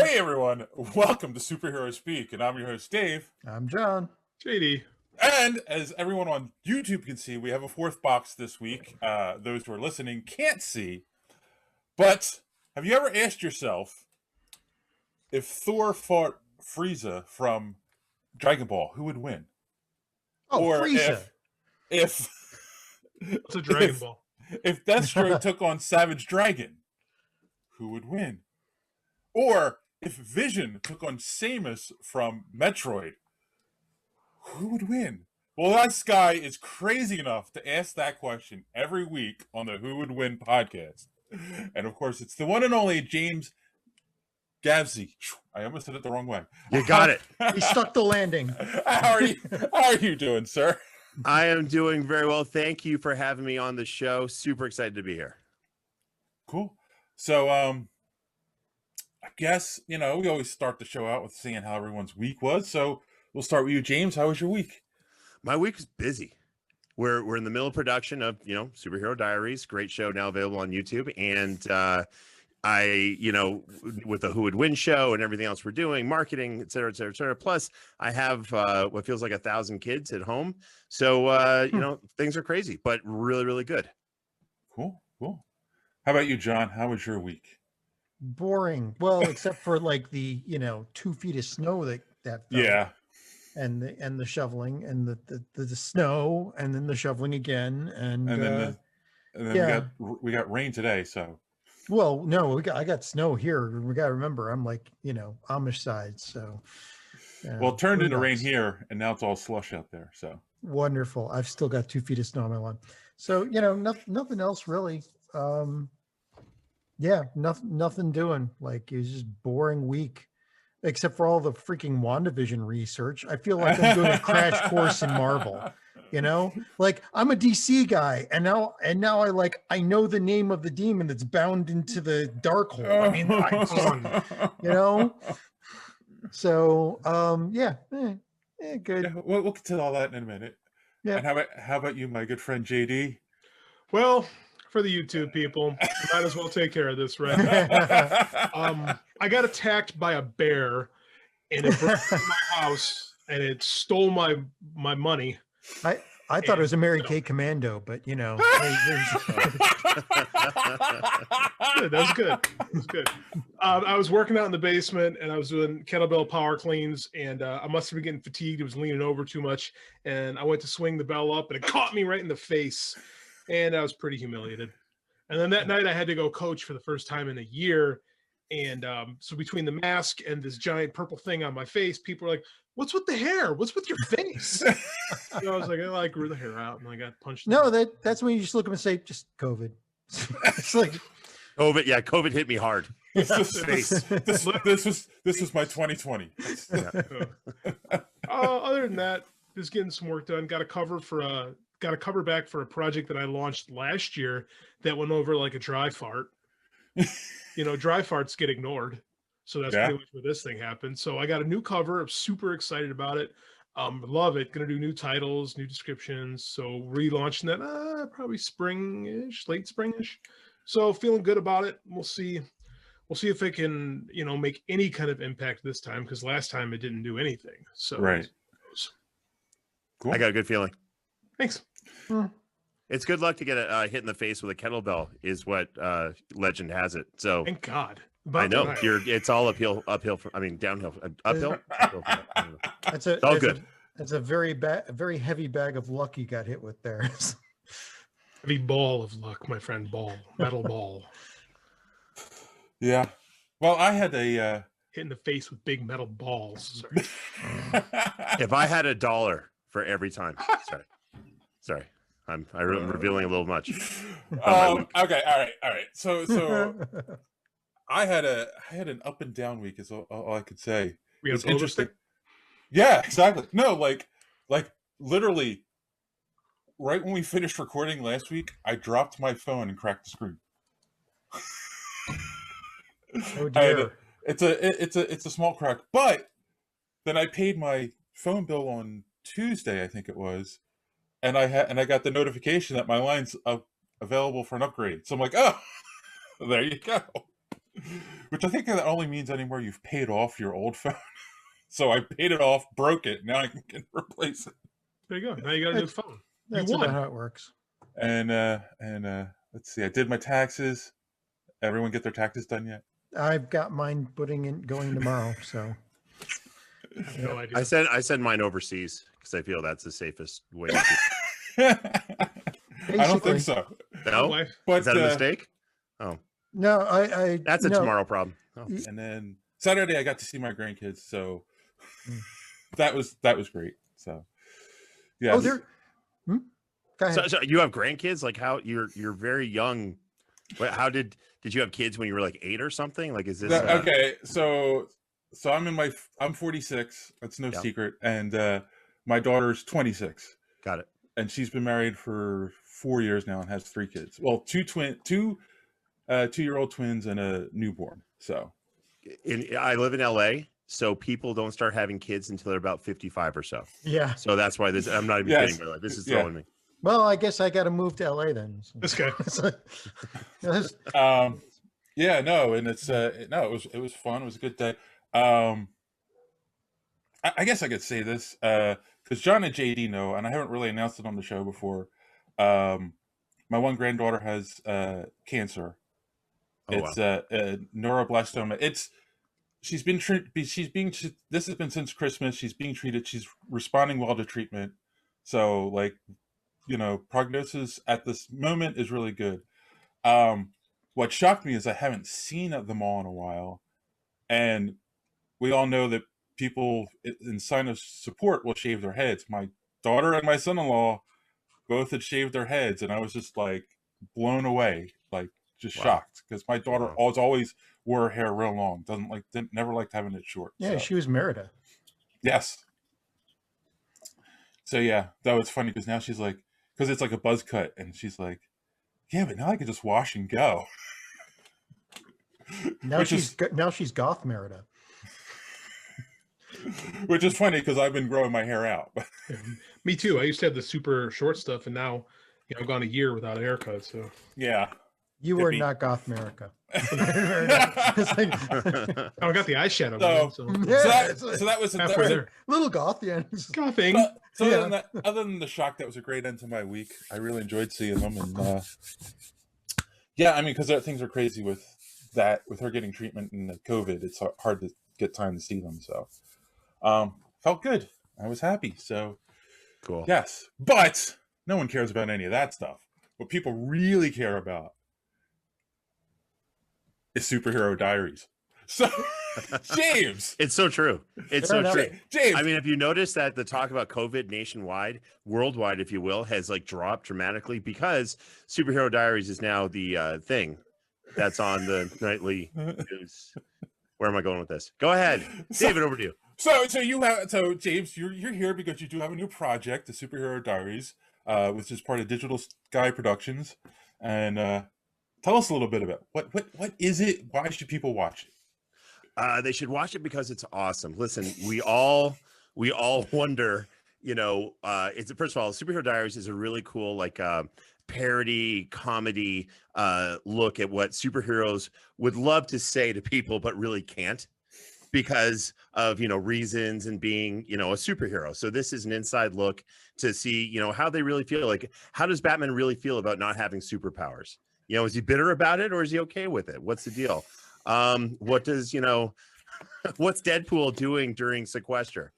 Hey everyone, welcome to Superhero Speak, and I'm your host Dave. I'm John. JD. And as everyone on YouTube can see, we have a fourth box this week. Those who are listening can't see, but have you ever asked yourself if Thor fought Frieza from Dragon Ball, who would win? Oh, or Frieza. if It's a Dragon Ball. if Deathstroke took on Savage Dragon, who would win? Or if Vision took on Samus from Metroid, who would win? Well, this guy is crazy enough to ask that question every week on the Who Would Win podcast. And of course, it's the one and only James Gavsie. I almost said it the wrong way. You got it. He stuck the landing. How are you doing, sir? I am doing very well. Thank you for having me on the show. Super excited to be here. Cool. So, I guess, we always start the show out with seeing how everyone's week was. So we'll start with you, James. How was your week? My week is busy. We're in the middle of production of, Superhero Diaries, great show now available on YouTube. And I, with the Who Would Win show and everything else we're doing, marketing, et cetera, et cetera, et cetera. Plus, I have what feels like 1,000 kids at home. So, things are crazy, but really, really good. Cool. How about you, John? How was your week? Boring. Well, except for like the 2 feet of snow that fell. Yeah. And the shoveling and the snow and then the shoveling again and then yeah. we got rain today. So. Well, no, I got snow here. We got to remember, I'm like Amish side, so. Well, it turned into rain here, and now it's all slush out there. So wonderful. I've still got 2 feet of snow on my lawn. So nothing else really. Nothing doing. Like it was just boring week, except for all the freaking WandaVision research. I feel like I'm doing a crash course in Marvel. Like I'm a DC guy, and now I know the name of the demon that's bound into the dark hole. I mean, So good. Yeah, we'll get to all that in a minute. Yeah. And how about you, my good friend JD? Well, for the YouTube people, might as well take care of this, right? I got attacked by a bear, and it broke into my house, and it stole my money. I thought it was a Mary Kay Commando, but Good, that's good. That's good. I was working out in the basement, and I was doing kettlebell power cleans, and I must have been getting fatigued. It was leaning over too much, and I went to swing the bell up, and it caught me right in the face, and I was pretty humiliated. And then that night, I had to go coach for the first time in a year, and so between the mask and this giant purple thing on my face, people were like, "What's with the hair? What's with your face?" So I was like, I grew the hair out, and I got punched. No, that's when you just look at them and say, just COVID. It's like COVID. Yeah, COVID hit me hard. This was my 2020. Other than that, just getting some work done. Got a cover back for a project that I launched last year that went over like a dry fart. Dry farts get ignored. So that's pretty much where this thing happened. So I got a new cover. I'm super excited about it. Love it. Gonna do new titles, new descriptions. So relaunching that probably spring-ish, late spring-ish. So feeling good about it. We'll see if it can, make any kind of impact this time, because last time it didn't do anything. So right. Cool. I got a good feeling. Thanks. It's good luck to get hit in the face with a kettlebell, is what legend has it. So thank God. I know it's all downhill. Uphill. That's all good. That's a very heavy bag of luck you got hit with there. Heavy ball of luck, my friend. Metal ball. Yeah. Well, I had a hit in the face with big metal balls. Sorry. If I had $1 for every time. Sorry. I'm revealing a little much. Okay. All right. So I had an up and down week is all I could say. It's interesting. Yeah, exactly. No, like literally right when we finished recording last week, I dropped my phone and cracked the screen. Oh dear. It's a small crack, but then I paid my phone bill on Tuesday, I think it was, and I got the notification that my line's available for an upgrade. So I'm like, oh, there you go. Which I think that only means anymore you've paid off your old phone. So I paid it off, broke it. Now I can replace it. There you go. Now you got a new phone. That's You about won. how it works. And let's see. I did my taxes. Everyone get their taxes done yet? I've got mine going tomorrow. So No idea. I send mine overseas because I feel that's the safest way. To I don't think so. No, Why? But is that a mistake? Oh, no, I that's a no, tomorrow problem. Oh. and then Saturday I got to see my grandkids, so Mm. that was great. So yeah. Oh, there. Go ahead. So you have grandkids? Like how you're very young. How did you have kids when you were like 8 or something? Like is this Okay? So I'm 46. That's no Yeah. secret, and my daughter's 26, Got it. and she's been married for 4 years now and has 3 kids. Well, two 2-year-old twins and a newborn. So I live in LA, so people don't start having kids until they're about 55 or so. Yeah. So that's why this. I'm not even Yes. kidding. Like, this is Yeah. throwing me. Well, I guess I got to move to LA then. So. This guy. It's like- it's- yeah, no, and it's it was fun. It was a good day. I guess I could say this because John and JD know, and I haven't really announced it on the show before. My one granddaughter has cancer. Oh, It's a neuroblastoma. This has been since Christmas. She's being treated. She's responding well to treatment. So like, prognosis at this moment is really good. What shocked me is I haven't seen them all in a while, and we all know that people in sign of support will shave their heads. My daughter and my son-in-law both had shaved their heads, and I was just like blown away, like just Wow. shocked, because my daughter Wow. always wore her hair real long. Never liked having it short. yeah, so. she was Merida. Yes. So yeah, that was funny because now she's like, because it's like a buzz cut, and she's like, yeah, but now I can just wash and go. Now Which she's goth Merida. Which is funny because I've been growing my hair out. Me too. I used to have the super short stuff, and now I've gone a year without a haircut. So Yeah. You were Hippie. not goth America. It's like, I got the eyeshadow. So- man, so yeah, So that was halfway there. little goth, yeah. Coughing. So Yeah. other than the shock, that was a great end to my week. I really enjoyed seeing them, and yeah, I mean, because things are crazy with her getting treatment and the COVID. It's hard to get time to see them. So, felt good. I was happy. So, Cool. yes, but no one cares about any of that stuff. What people really care about is Superhero Diaries. So, James, It's so true. It's Fair so enough. true. James, I mean, have you noticed that the talk about COVID nationwide, worldwide, if you will, has like dropped dramatically because Superhero Diaries is now the thing that's on the nightly news. Where am I going with this? Go ahead, David. Over to you. So James, you're here because you do have a new project, the Superhero Diaries, which is part of Digital Sky Productions, and tell us a little bit about what is it? Why should people watch it? They should watch it because it's awesome. Listen, we all wonder. It's first of all, Superhero Diaries is a really cool parody comedy look at what superheroes would love to say to people but really can't because of reasons and being a superhero. So this is an inside look to see how they really feel. Like, how does Batman really feel about not having superpowers? Is he bitter about it or is he okay with it? What's the deal? What's Deadpool doing during sequester?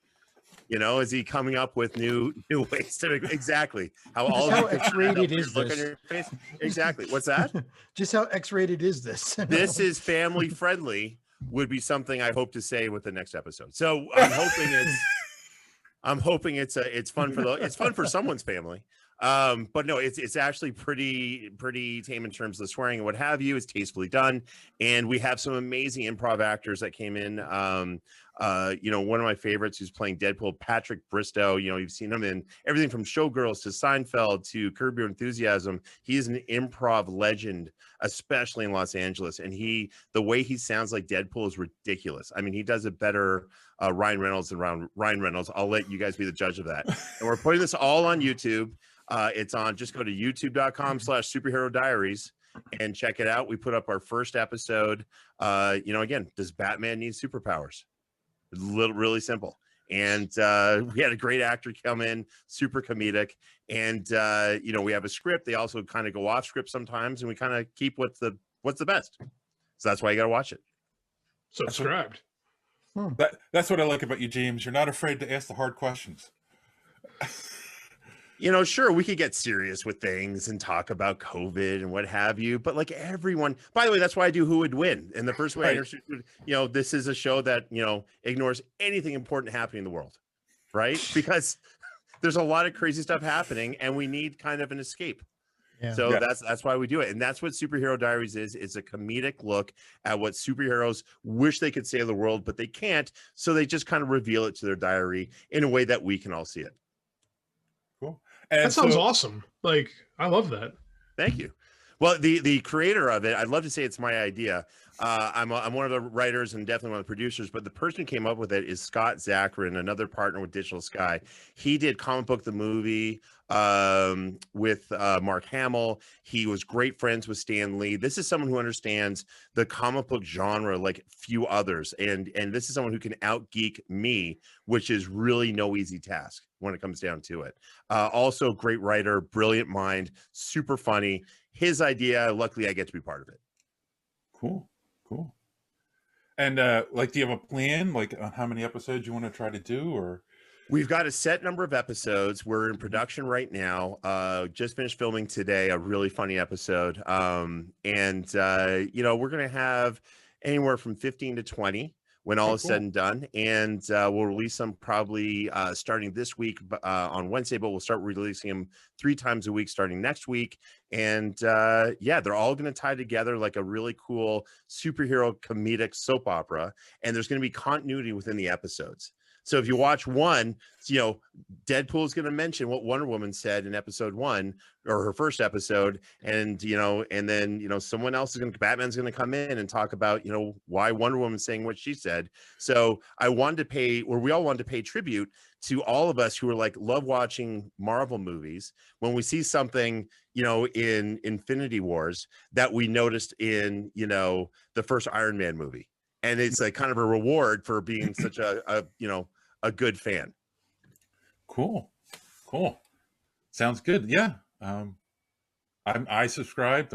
Is he coming up with new ways to exactly how all How of you can X-rated have a is look this? on your face? Exactly. What's that? Just how X-rated is this? This is family friendly would be something I hope to say with the next episode. So I'm hoping it's fun for someone's family. But no, it's actually pretty tame in terms of the swearing and what have you. It's tastefully done, and we have some amazing improv actors that came in. One of my favorites who's playing Deadpool, Patrick Bristow. You've seen him in everything from Showgirls to Seinfeld to Curb Your Enthusiasm. He is an improv legend, especially in Los Angeles, and the way he sounds like Deadpool is ridiculous. I mean, he does it better Ryan Reynolds than Ryan Reynolds. I'll let you guys be the judge of that. And we're putting this all on YouTube. It's on, just go to youtube.com/superhero diaries and check it out. We put up our first episode. Again, does Batman need superpowers? Really simple. And we had a great actor come in, super comedic. And we have a script. They also kind of go off script sometimes, and we kind of keep what's the best. So that's why you got to watch it. Subscribed. That's what I like about you, James. You're not afraid to ask the hard questions. Sure, we could get serious with things and talk about COVID and what have you, but like everyone, by the way, that's why I do Who Would Win. And the first way I introduced, this is a show that, ignores anything important happening in the world, right? Because there's a lot of crazy stuff happening and we need kind of an escape. Yeah. So that's why we do it. And that's what Superhero Diaries is. It's a comedic look at what superheroes wish they could save the world, but they can't. So they just kind of reveal it to their diary in a way that we can all see it. Cool. And that sounds awesome. Like, I love that. Thank you. Well, the creator of it, I'd love to say it's my idea. I'm one of the writers and definitely one of the producers, but the person who came up with it is Scott Zachrin, another partner with Digital Sky. He did Comic Book the Movie with Mark Hamill. He was great friends with Stan Lee. This is someone who understands the comic book genre like few others, and this is someone who can out-geek me, which is really no easy task when it comes down to it. Also, great writer, brilliant mind, super funny. His idea, luckily I get to be part of it. Cool. And do you have a plan, like on how many episodes you want to try to do, or? We've got a set number of episodes. We're in production right now. Just finished filming today, a really funny episode. We're going to have anywhere from 15 to 20 when all is said and done. And we'll release them probably starting this week on Wednesday, but we'll start releasing them 3 times a week starting next week. And they're all going to tie together like a really cool superhero comedic soap opera. And there's going to be continuity within the episodes. So if you watch one, Deadpool is going to mention what Wonder Woman said in episode 1 or her first episode. And, then, someone else Batman's going to come in and talk about, why Wonder Woman's saying what she said. So we all wanted to pay tribute to all of us who are love watching Marvel movies. When we see something, in Infinity Wars that we noticed in, the first Iron Man movie. And it's like kind of a reward for being such a good fan. Cool. Sounds good. Yeah. I subscribed.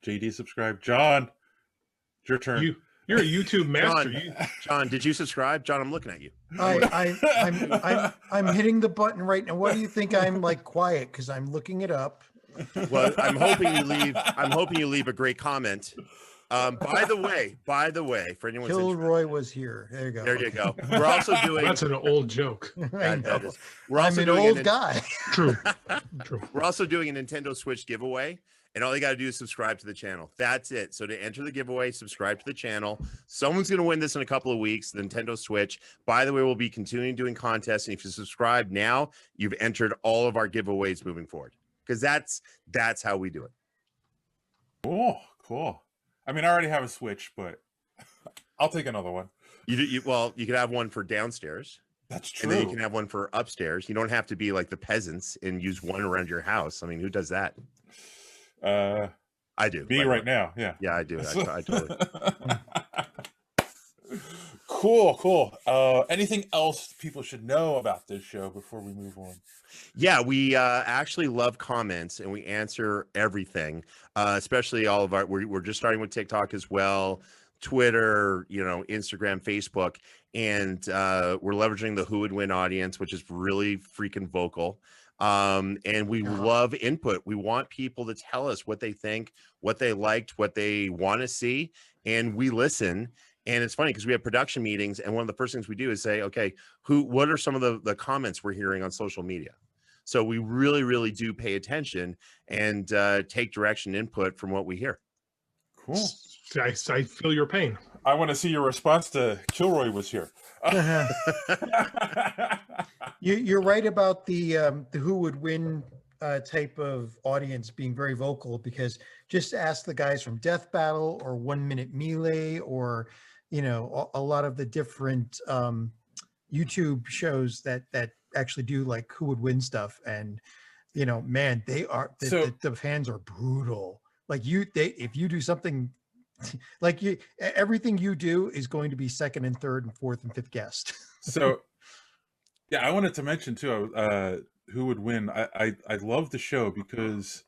JD subscribed. John, it's your turn. You're a YouTube master. John, did you subscribe? John, I'm looking at you. I'm hitting the button right now. What do you think? I'm quiet because I'm looking it up. Well, I'm hoping you leave a great comment. By the way, for anyone Kilroy was here. There you go. There you go. We're also doing. That's an old joke. We're also I'm an old guy. True. We're also doing a Nintendo Switch giveaway, and all you got to do is subscribe to the channel. That's it. So to enter the giveaway, subscribe to the channel. Someone's going to win this in a couple of weeks. The Nintendo Switch. By the way, we'll be continuing doing contests, and if you subscribe now, you've entered all of our giveaways moving forward. Because that's how we do it. Cool. I mean, I already have a Switch, but I'll take another one. You could have one for downstairs. That's true. And then you can have one for upstairs. You don't have to be like the peasants and use one around your house. I mean, who does that? I do. Me right now. Yeah. Yeah, I do. I totally. Cool. Anything else people should know about this show before we move on? Yeah, we actually love comments and we answer everything, especially all of our. We're just starting with TikTok as well, Twitter, Instagram, Facebook, and we're leveraging the Who Would Win audience, which is really freaking vocal. And we love input. We want people to tell us what they think, what they liked, what they want to see, and we listen. And it's funny because we have production meetings, and one of the first things we do is say, okay, what are some of the comments we're hearing on social media? So we really, really do pay attention and take direction input from what we hear. Cool. I feel your pain. I want to see your response to Kilroy was here. You're right about the Who Would Win type of audience being very vocal, because just ask the guys from Death Battle or 1 Minute Melee or a lot of the different YouTube shows that actually do like Who Would Win stuff, and you know, man, they are the fans are brutal. Like if you do something like everything you do is going to be second and third and fourth and fifth guest. So yeah, I wanted to mention too, who would win. I love the show because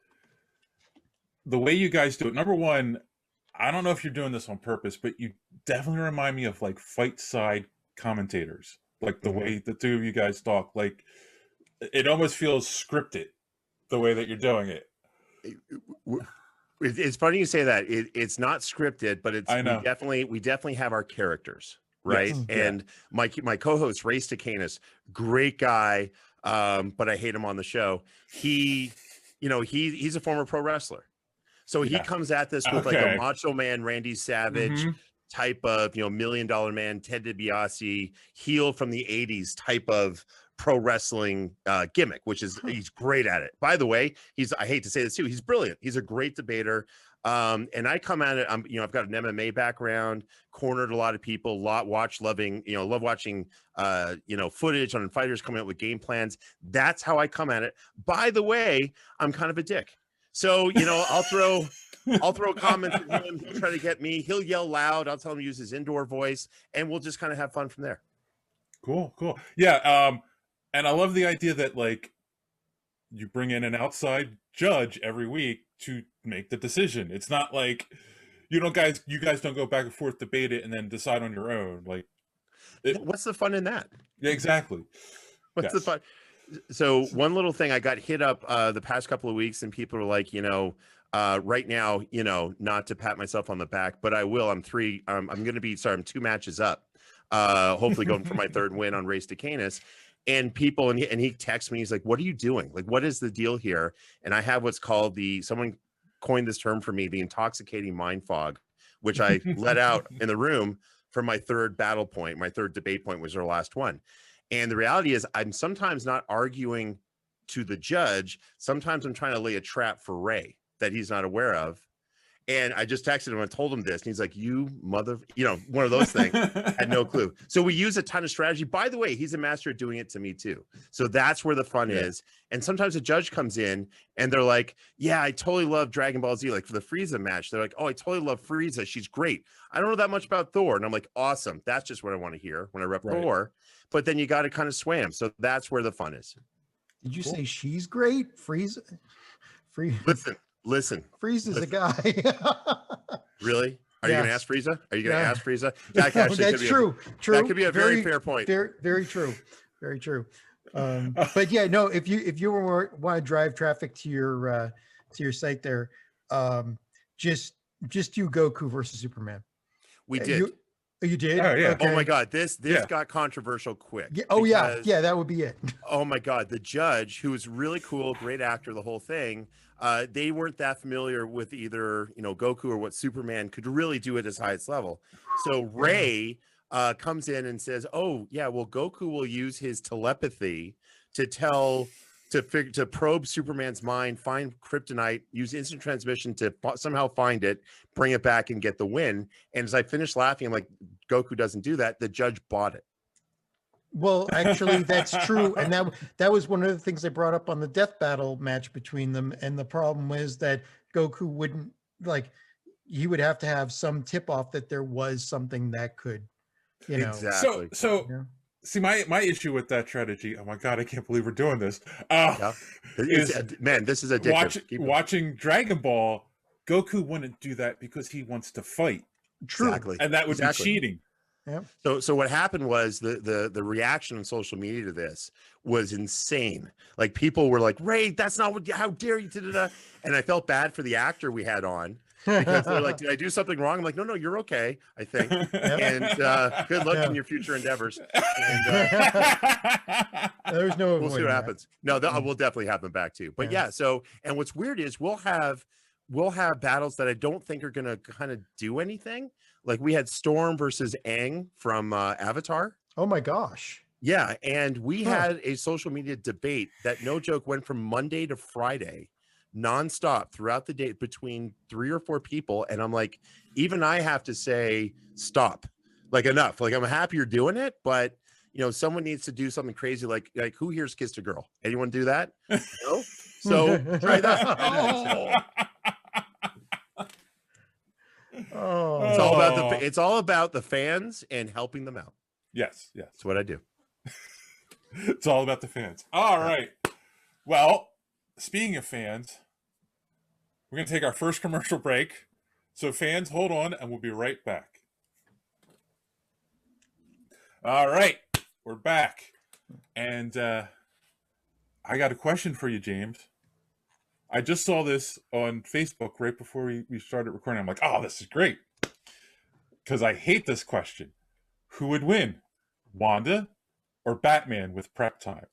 the way you guys do it. Number one, I don't know if you're doing this on purpose, but you definitely remind me of like fight side commentators, like the way the two of you guys talk. Like it almost feels scripted the way that you're doing it. It's funny you say that. It's not scripted, but I know. we definitely have our characters, right? Yes. And my co-host Ray Stacanis, great guy, but I hate him on the show. He's a former pro wrestler, so he comes at this with like a Macho Man Randy Savage type of $1 Million Man Ted DiBiase heel from the '80s type of pro wrestling gimmick, which is he's great at it. By the way, I hate to say this too, he's brilliant. He's a great debater. And I come at it, I've got an MMA background, cornered a lot of people, love watching footage on fighters coming up with game plans. That's how I come at it. By the way, I'm kind of a dick. So, I'll throw comments at him. He'll try to get me. He'll yell loud. I'll tell him to use his indoor voice, and we'll just kind of have fun from there. Cool. Yeah. And I love the idea that like you bring in an outside judge every week to make the decision. It's not like you guys don't go back and forth, debate it, and then decide on your own. Like, what's the fun in that? Yeah, exactly. What's the fun? So one little thing, I got hit up the past couple of weeks, and people are like, right now, not to pat myself on the back, but I will. I'm 2 matches up. Hopefully going for my third win on Race to Canis. And people, and he texts me, he's like, what are you doing? Like, what is the deal here? And I have what's called someone coined this term for me, the intoxicating mind fog, which I let out in the room for my third battle point. My third debate point was our last one. And the reality is I'm sometimes not arguing to the judge. Sometimes I'm trying to lay a trap for Ray that he's not aware of. And I just texted him and told him this. And he's like, one of those things. Had no clue. So we use a ton of strategy. By the way, he's a master at doing it to me too. So that's where the fun is. And sometimes a judge comes in and they're like, yeah, I totally love Dragon Ball Z. Like for the Frieza match, they're like, oh, I totally love Frieza. She's great. I don't know that much about Thor. And I'm like, awesome. That's just what I want to hear when I rep Thor. But then you got to kind of sway him. So that's where the fun is. Did you say she's great? Frieza? Listen. Frieza's a guy. Really? Are you going to ask Frieza? Are you going to ask Frieza? That That's true. That could be a very fair point. Very true. Very true. But yeah, no. If you want to drive traffic to your site there, just do Goku versus Superman. We did. You did? Oh yeah. Okay. Oh my God, this got controversial quick. Yeah. Oh yeah, that would be it. Oh my God, the judge, who was really cool, great actor, the whole thing. They weren't that familiar with either Goku or what Superman could really do at his highest level. So Ray comes in and says, "Oh yeah, well Goku will use his telepathy to probe Superman's mind, find kryptonite, use instant transmission to somehow find it, bring it back, and get the win." And as I finished laughing, I'm like, Goku doesn't do that. The judge bought it. Well, actually, that's true. And that was one of the things they brought up on the death battle match between them. And the problem was that Goku wouldn't, he would have to have some tip off that there was something that could, Exactly. So see, my issue with that strategy, oh my God, I can't believe we're doing this. Man, this is addictive. Watching Dragon Ball, Goku wouldn't do that because he wants to fight. True. Exactly. And that would be cheating. Yeah. So what happened was the reaction on social media to this was insane. Like people were like, "Ray, that's not what. How dare you?" And I felt bad for the actor we had on because they're like, "Did I do something wrong?" I'm like, "No, you're okay. I think." And good luck in your future endeavors. And, there's no. We'll see what happens. No, we'll definitely have them back too. But yeah. So and what's weird is we'll have battles that I don't think are going to kind of do anything. Like we had Storm versus Aang from Avatar. Oh my gosh. Yeah. And we had a social media debate that, no joke, went from Monday to Friday nonstop throughout the day between 3 or 4 people. And I'm like, even I have to say, stop, like enough. Like I'm happy you're doing it, but someone needs to do something crazy. Like who here's kissed a girl? Anyone do that? No. So try that. Oh, It's all about the fans and helping them out. Yes. That's what I do. It's all about the fans. All right. Well, speaking of fans, we're going to take our first commercial break. So fans, hold on, and we'll be right back. All right. We're back. And I got a question for you, James. I just saw this on Facebook right before we started recording. I'm like, oh, this is great. Because I hate this question. Who would win, Wanda or Batman with prep time?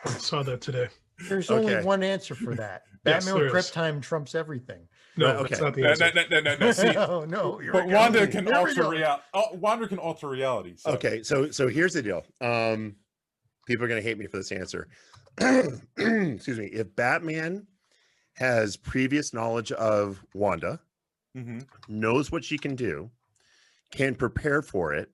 I saw that today. there's only one answer for that. Yes, Batman with there prep is. time trumps everything. No, Okay. that's not the answer. No. See, no, here but we go. Wanda can Here we alter go. reality. Wanda can alter reality. So. Okay, so here's the deal. People are gonna hate me for this answer. Excuse me. If Batman has previous knowledge of Wanda, Mm-hmm. knows what she can do, can prepare for it,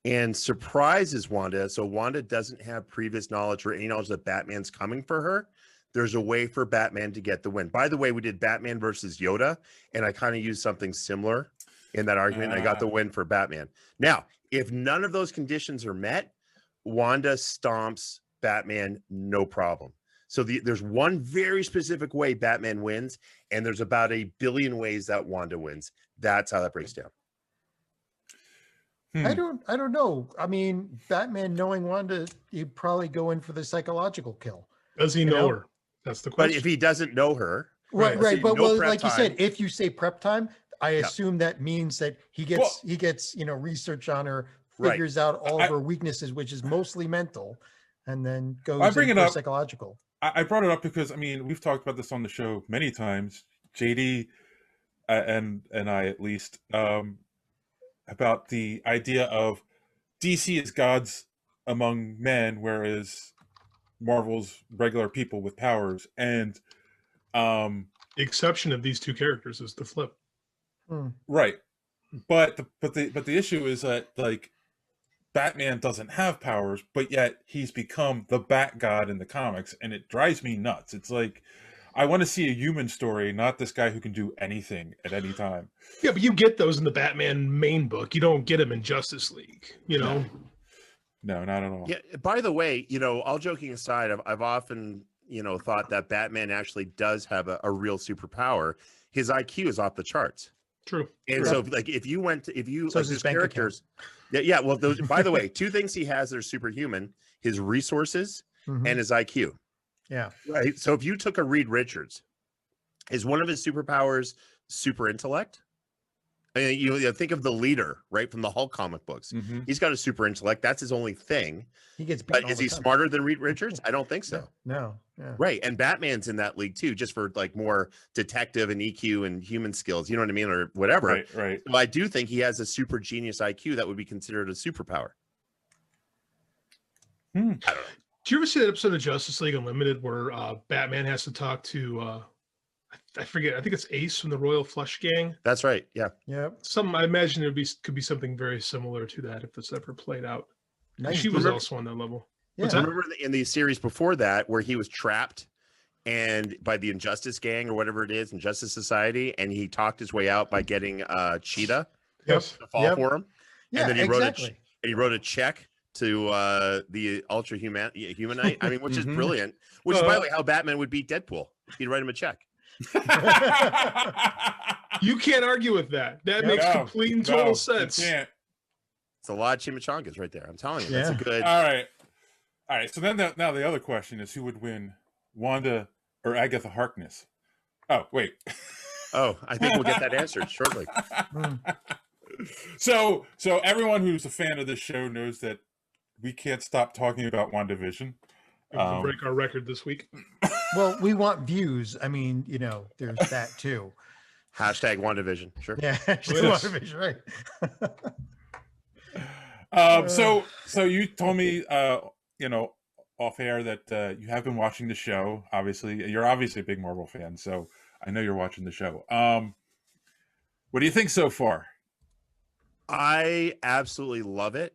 and surprises Wanda, so Wanda doesn't have previous knowledge or any knowledge that Batman's coming for her, there's a way for Batman to get the win. By the way, we did Batman versus Yoda, and I kind of used something similar in that argument. I got the win for Batman. Now, if none of those conditions are met, Wanda stomps Batman, no problem. So there's one very specific way Batman wins, and there's about 1 billion ways that Wanda wins. That's how that breaks down. I don't know. I mean, Batman knowing Wanda, he'd probably go in for the psychological kill. Does he know her? That's the But question. if he doesn't know her, Right. see, But no well, prep like you said, time. if you say prep time, I assume that means that he gets research on her, Right. figures out all of her weaknesses, which is mostly mental, and then goes I bring in it for up. psychological. I brought it up because, I mean, we've talked about this on the show many times, JD and I at least, about the idea of DC is gods among men, whereas Marvel's regular people with powers. And The exception of these two characters is the flip. right, but the issue is that, like, Batman doesn't have powers, but yet he's become the Bat God in the comics, and it drives me nuts. It's like, I want to see a human story, not this guy who can do anything at any time. Yeah, but you get those in the Batman main book. You don't get them in Justice League, you know? No, not at all. Yeah. By the way, all joking aside, I've often, thought that Batman actually does have a real superpower. His IQ is off the charts. True. And True. so, like, if you So like is his his bank account. characters, yeah. Well, those. By the way, two things he has that are superhuman: his resources Mhm. and his IQ. Yeah. Right. So, if you took a Reed Richards, is one of his superpowers super intellect? I mean, you think of the leader, right, from the Hulk comic books. Mhm. He's got a super intellect. That's his only thing. He gets beat. But all is the he time. smarter than Reed Richards? I don't think so. No. Yeah. Right. And Batman's in that league too, just for like more detective and EQ and human skills. You know what I mean? Or whatever. Right. So I do think he has a super genius IQ that would be considered a superpower. I don't know. Do you ever see that episode of Justice League Unlimited where Batman has to talk to, I forget, I think it's Ace from the Royal Flush Gang? That's right. Yeah. Yep. I imagine could be something very similar to that if this ever played out. Nice. She was Remember- also on that level. Yeah. Remember in the series before that where he was trapped and by the Injustice Gang or whatever it is, Injustice Society, and he talked his way out by getting Cheetah Yes. to fall Yep. for him. Yeah. then he Exactly. wrote a check to the Ultra Humanite. I mean, which is Mhm. brilliant. Which is, by the way, how Batman would beat Deadpool. He'd write him a check. You can't argue with that. That Yeah. makes No, complete and no, total you sense. can't. It's a lot of chimichangas right there. I'm telling you, that's a Yeah. good. All right. So then now the other question is, who would win, Wanda or Agatha Harkness? Oh, wait. Oh, I think we'll get that answered shortly. So everyone who's a fan of this show knows that we can't stop talking about WandaVision. We'll break our record this week. Well, we want views. I mean, there's that too. Hashtag WandaVision. Sure. Yeah. It is. Right. So you told me, off air that you have been watching the show. Obviously, you're obviously a big Marvel fan, so I know you're watching the show. What do you think so far? I absolutely love it.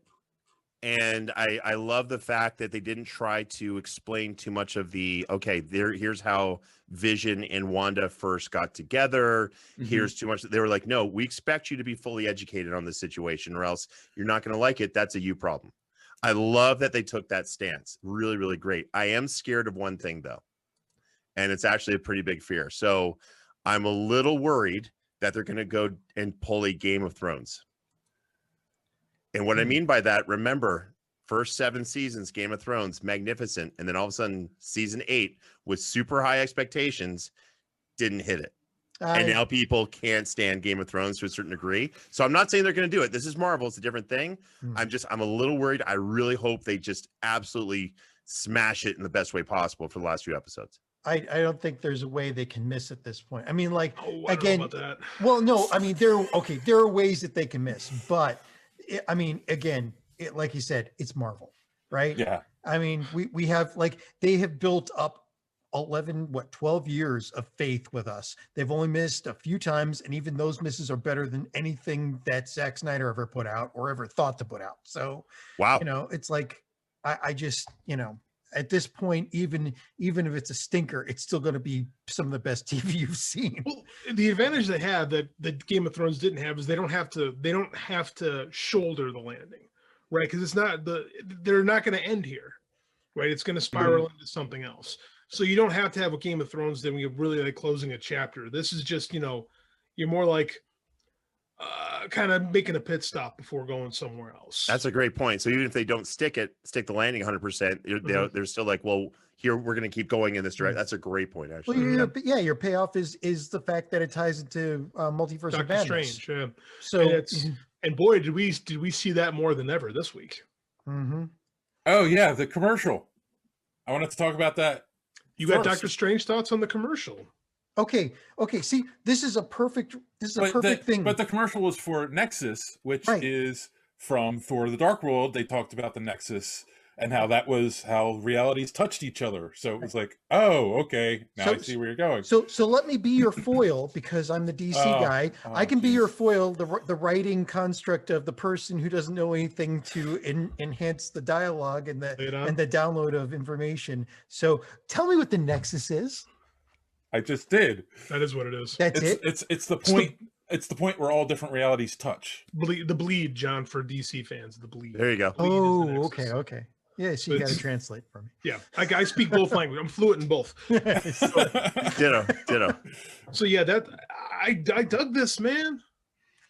And I love the fact that they didn't try to explain too much of the, okay, here's how Vision and Wanda first got together. Here's too much. They were like, no, we expect you to be fully educated on this situation, or else you're not going to like it. That's a you problem. I love that they took that stance. Really, really great. I am scared of one thing, though, and it's actually a pretty big fear. So I'm a little worried that they're going to go and pull a Game of Thrones. And what I mean by that, remember, first 7 seasons, Game of Thrones, magnificent. And then all of a sudden, season 8, with super high expectations, didn't hit it. And now people can't stand Game of Thrones to a certain degree. So I'm not saying they're going to do it. This is Marvel. It's a different thing. I'm a little worried. I really hope they just absolutely smash it in the best way possible for the last few episodes. I don't think there's a way they can miss at this point. I mean, like, I don't know about that. Well, no, I mean, there are ways that they can miss, but I mean, again, like you said, it's Marvel, right? Yeah. I mean, we have, like, they have built up 12 years of faith with us. They've only missed a few times, and even those misses are better than anything that Zack Snyder ever put out or ever thought to put out. So, wow, it's like, I just, at this point, even if it's a stinker, it's still going to be some of the best TV you've seen. Well, the advantage they have that Game of Thrones didn't have is they don't have to shoulder the landing, right? Because they're not going to end here, right? It's going to spiral into something else. So you don't have to have a Game of Thrones then when you're really like closing a chapter. This is just, you're more like kind of making a pit stop before going somewhere else. That's a great point. So even if they don't stick the landing 100%, they're still like, well, here we're going to keep going in this direction. That's a great point, actually. Well, your payoff is the fact that it ties into multiverse Doctor of Madness. Strange. Yeah. So and boy, did we see that more than ever this week. Oh yeah, the commercial. I wanted to talk about that. You got Doctor Strange thoughts on the commercial? Okay. See, this is a perfect thing. But the commercial was for Nexus, which is from Thor: The Dark World. They talked about the Nexus and how that was how realities touched each other. So it was like, oh, okay, now I see where you're going. So let me be your foil, because I'm the DC guy. I can be your foil, the writing construct of the person who doesn't know anything to enhance the dialogue and the download of information. So tell me what the Nexus is. I just did. That is what it is. That's it. It's the point. It's the point where all different realities touch. The bleed, John, for DC fans. The bleed. There you go. Oh, okay. Yeah, so you got to translate for me. Yeah, I speak both languages. I'm fluent in both. Ditto. So yeah, I dug this, man.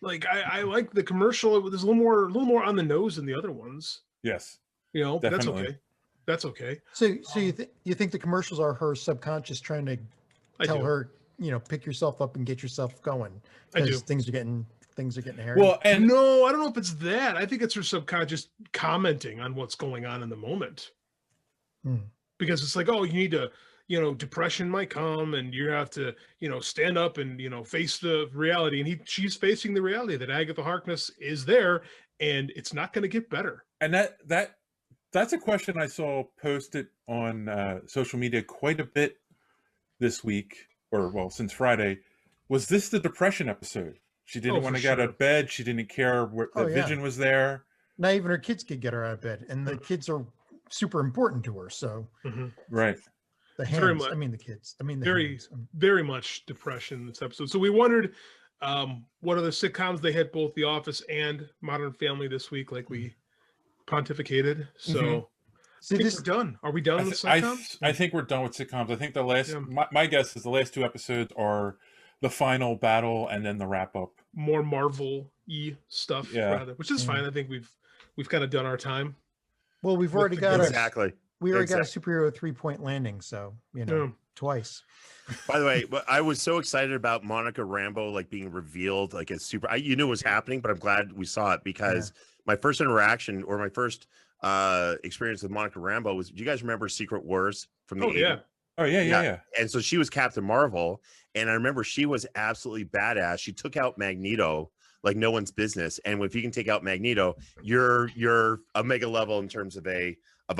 Like I like the commercial. There's a little more on the nose than the other ones. Yes. But that's okay. That's okay. So you think the commercials are her subconscious trying to tell her, pick yourself up and get yourself going? Because things are getting hairy. Well, and no, I don't know if it's that. I think it's her subconscious commenting on what's going on in the moment. Because it's like, oh, you need to, depression might come, and you have to, stand up and face the reality. And she's facing the reality that Agatha Harkness is there, and it's not going to get better. And that's a question I saw posted on social media quite a bit this week, since Friday. Was this the depression episode? She didn't want to get out of bed. She didn't care that Vision was there. Not even her kids could get her out of bed, and the kids are super important to her. So, right. The hands. The kids. Very much depression in this episode. So we wondered what other sitcoms they had, both The Office and Modern Family this week, like we pontificated. So. I think we're done. Are we done with sitcoms? I think we're done with sitcoms. I think the last, my guess is the last 2 episodes are the final battle and then the wrap up. More Marvel-y stuff, rather, which is fine. I think we've kind of done our time. Well, we've already got got a superhero 3-point landing, so twice. By the way, I was so excited about Monica Rambeau being revealed as super. You knew it was happening, but I'm glad we saw it, because my first interaction or my first experience with Monica Rambeau was, do you guys remember Secret Wars from the 80s? Yeah. And so she was Captain Marvel, and I remember she was absolutely badass. She took out Magneto like no one's business, and if you can take out Magneto, you're a mega level in terms of a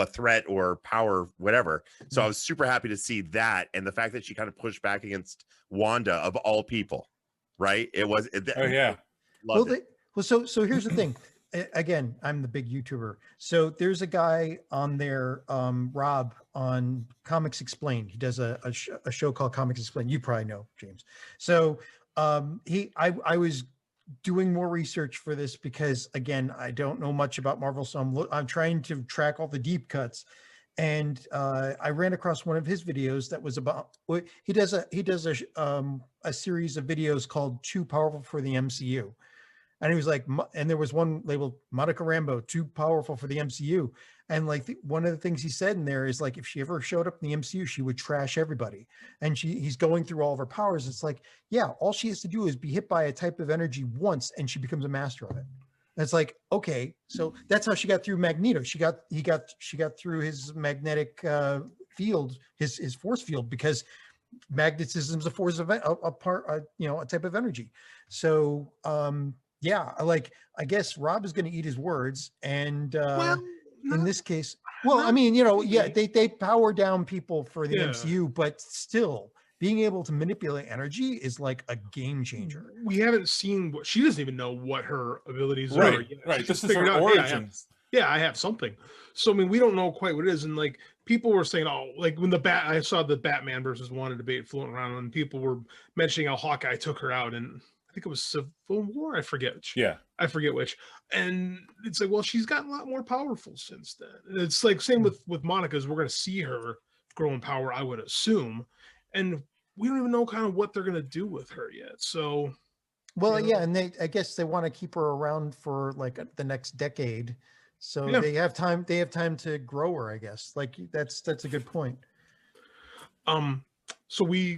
threat or power, whatever. So I was super happy to see that, and the fact that she kind of pushed back against Wanda of all people, right? It was. So here's the thing. again, I'm the big YouTuber. So there's a guy on there, Rob, on Comics Explained. He does a show called Comics Explained. You probably know, James. So I was doing more research for this because, again, I don't know much about Marvel, so I'm trying to track all the deep cuts. And I ran across one of his videos that was about, he does a series of videos called "Too Powerful for the MCU," and he was like, and there was one labeled Monica Rambeau, "Too Powerful for the MCU," and like one of the things he said in there is like, if she ever showed up in the MCU, she would trash everybody. And he's going through all of her powers. It's like, yeah, all she has to do is be hit by a type of energy once, and she becomes a master of it. And it's like, okay, so that's how she got through Magneto. She got through his magnetic field, his force field, because magnetism is a force of a type of energy. So yeah, like, I guess Rob is going to eat his words, and in this case, well, I mean, yeah, they power down people for the MCU, but still, being able to manipulate energy is like a game changer. We haven't seen what she doesn't even know what her abilities are yet. Right. This is her origins. I have something. So I mean, we don't know quite what it is. And like people were saying, oh, like when I saw the Batman versus Wanda debate floating around, and people were mentioning how Hawkeye took her out, and I think it was Civil War. I forget which. Yeah. I forget which. And it's like, well, she's gotten a lot more powerful since then. And it's like same with Monica's. We're going to see her grow in power, I would assume. And we don't even know kind of what they're going to do with her yet. So, well, yeah, and I guess they want to keep her around for like the next decade, so they have time. They have time to grow her, I guess. Like that's a good point. So we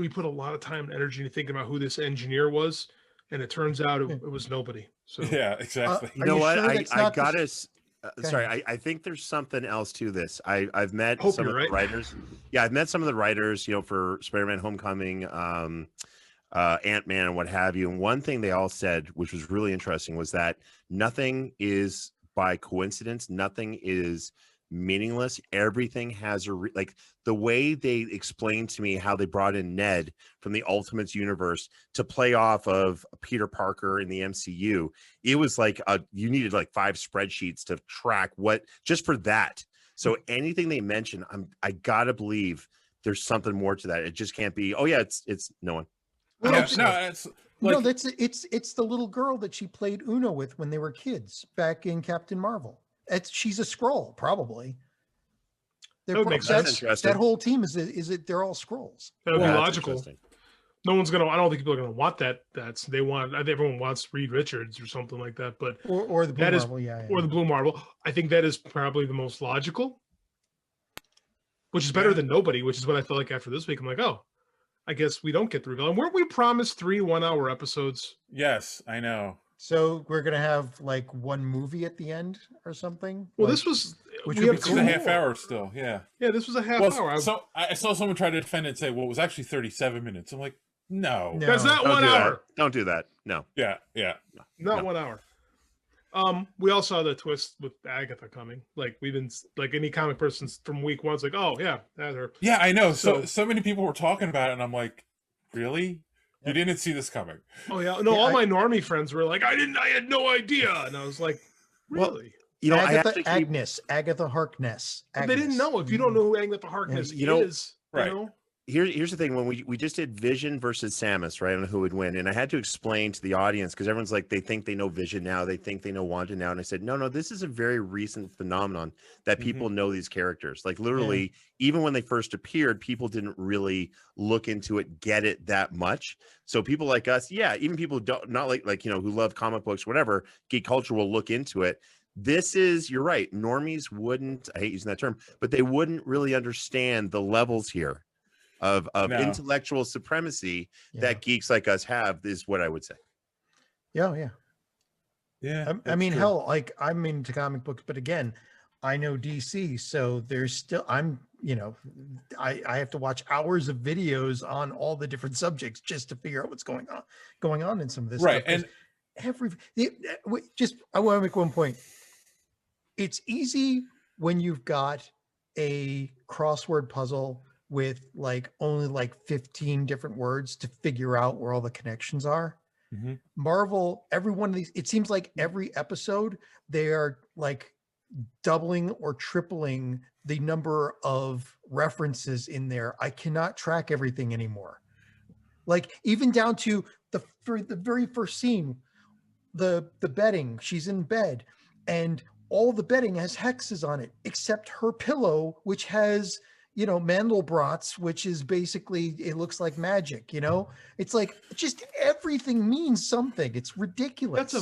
put a lot of time and energy into thinking about who this engineer was, and it turns out it was nobody. So yeah, exactly. You know what? I gotta. Sorry, I think there's something else to this. I've met some of the writers. Yeah, I've met some of the writers, for Spider-Man Homecoming, Ant-Man and what have you. And one thing they all said, which was really interesting, was that nothing is by coincidence. Nothing is meaningless. Everything has like the way they explained to me how they brought in Ned from the Ultimates universe to play off of Peter Parker in the MCU. It was like you needed like 5 spreadsheets to track what just for that. So anything they mention, I gotta believe there's something more to that. It just can't be, oh yeah, it's no one. Well, no, it's like, no, it's the little girl that she played Uno with when they were kids back in Captain Marvel. She's a Skrull, probably. That whole team is they're all Skrulls. That would be logical. No one's gonna. I don't think people are gonna want that. Everyone wants Reed Richards or something like that. But or the Blue Marvel, or the Blue Marvel. I think that is probably the most logical, which is better than nobody. Which is what I feel like after this week. I'm like, oh, I guess we don't get the reveal. And weren't we promised 3 1-hour episodes? Yes, I know. So we're gonna have like one movie at the end or something. Well, this was which would be cool. A half hour still, yeah. Yeah, this was a half hour. So I saw someone try to defend it and say, "Well, it was actually 37 minutes." I'm like, no. That's not 1 hour. Don't do that. No. Yeah. Not 1 hour. We all saw the twist with Agatha coming. Like we've been like any comic person from week 1's like, oh yeah, that's her. Yeah, I know. So many people were talking about it, and I'm like, really? You didn't see this coming? Oh yeah, no. All my normie friends were like, I had no idea, and I was like, really? Well, Agatha Harkness. They didn't know. If you don't know who Agatha Harkness is, right? Here's the thing. When we just did Vision versus Samus, right, on who would win, and I had to explain to the audience because everyone's like, they think they know Vision now, they think they know Wanda now, and I said, no, this is a very recent phenomenon that people know these characters. Like literally, even when they first appeared, people didn't really look into it, get it that much. So people like us, even people not like who love comic books, whatever, geek culture will look into it. This is, you're right, normies wouldn't, I hate using that term, but they wouldn't really understand the levels here of intellectual supremacy that geeks like us have, is what I would say. Yeah. I mean, true. Hell, like I'm into comic books, but again, I know DC, so there's still I have to watch hours of videos on all the different subjects just to figure out what's going on in some of this right stuff. I want to make one point. It's easy when you've got a crossword puzzle with like only like 15 different words to figure out where all the connections are. Marvel, every one of these, it seems like every episode they are like doubling or tripling the number of references in there. I cannot track everything anymore. Like even down to the very first scene, the bedding, she's in bed and all the bedding has hexes on it except her pillow, which has, you know, Mandelbrot's, which is basically, it looks like magic, you know. It's like just everything means something. It's ridiculous.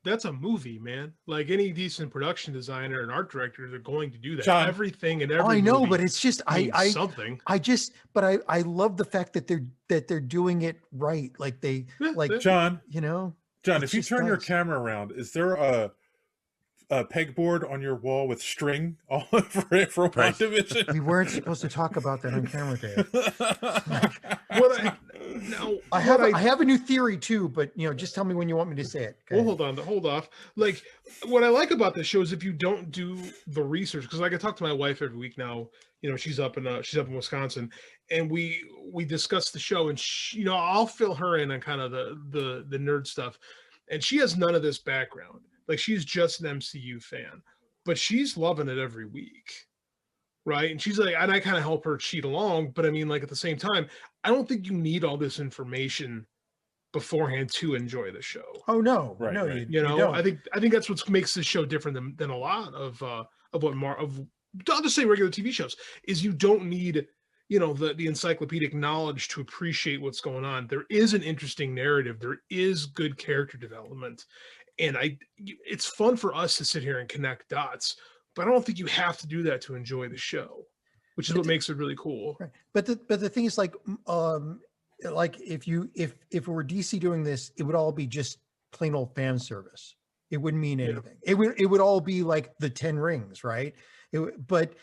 That's a movie, man. Like any decent production designer and art director, they're going to do that. John, Everything and every I know, movie but it's just something. I love the fact that they're doing it right. Like they like John, you know. John, It's if you just turn your nice. camera around, is there a pegboard on your wall with string all over it for Right. WandaVision? We weren't supposed to talk about that on camera, Dave. I have a new theory too, but you know, just tell me when you want me to say it. Well, hold off. Like what I like about this show is if you don't do the research, because like I talk to my wife every week now. You know, she's up in Wisconsin, and we discuss the show, and she, you know, I'll fill her in on kind of the nerd stuff, and she has none of this background. Like she's just an MCU fan, but she's loving it every week. Right. And she's like, and I kind of help her cheat along. But I mean, like at the same time, I don't think you need all this information beforehand to enjoy the show. Oh no, Right, no, right. you You know, don't. I think that's what makes this show different than a lot of what I'll just say regular TV shows is you don't need, you know, the encyclopedic knowledge to appreciate what's going on. There is an interesting narrative. There is good character development. And it's fun for us to sit here and connect dots, but I don't think you have to do that to enjoy the show, which is what makes it really cool. Right. But the thing is like if it were DC doing this, it would all be just plain old fan service. It wouldn't mean anything. It would all be like the 10 Rings, right? But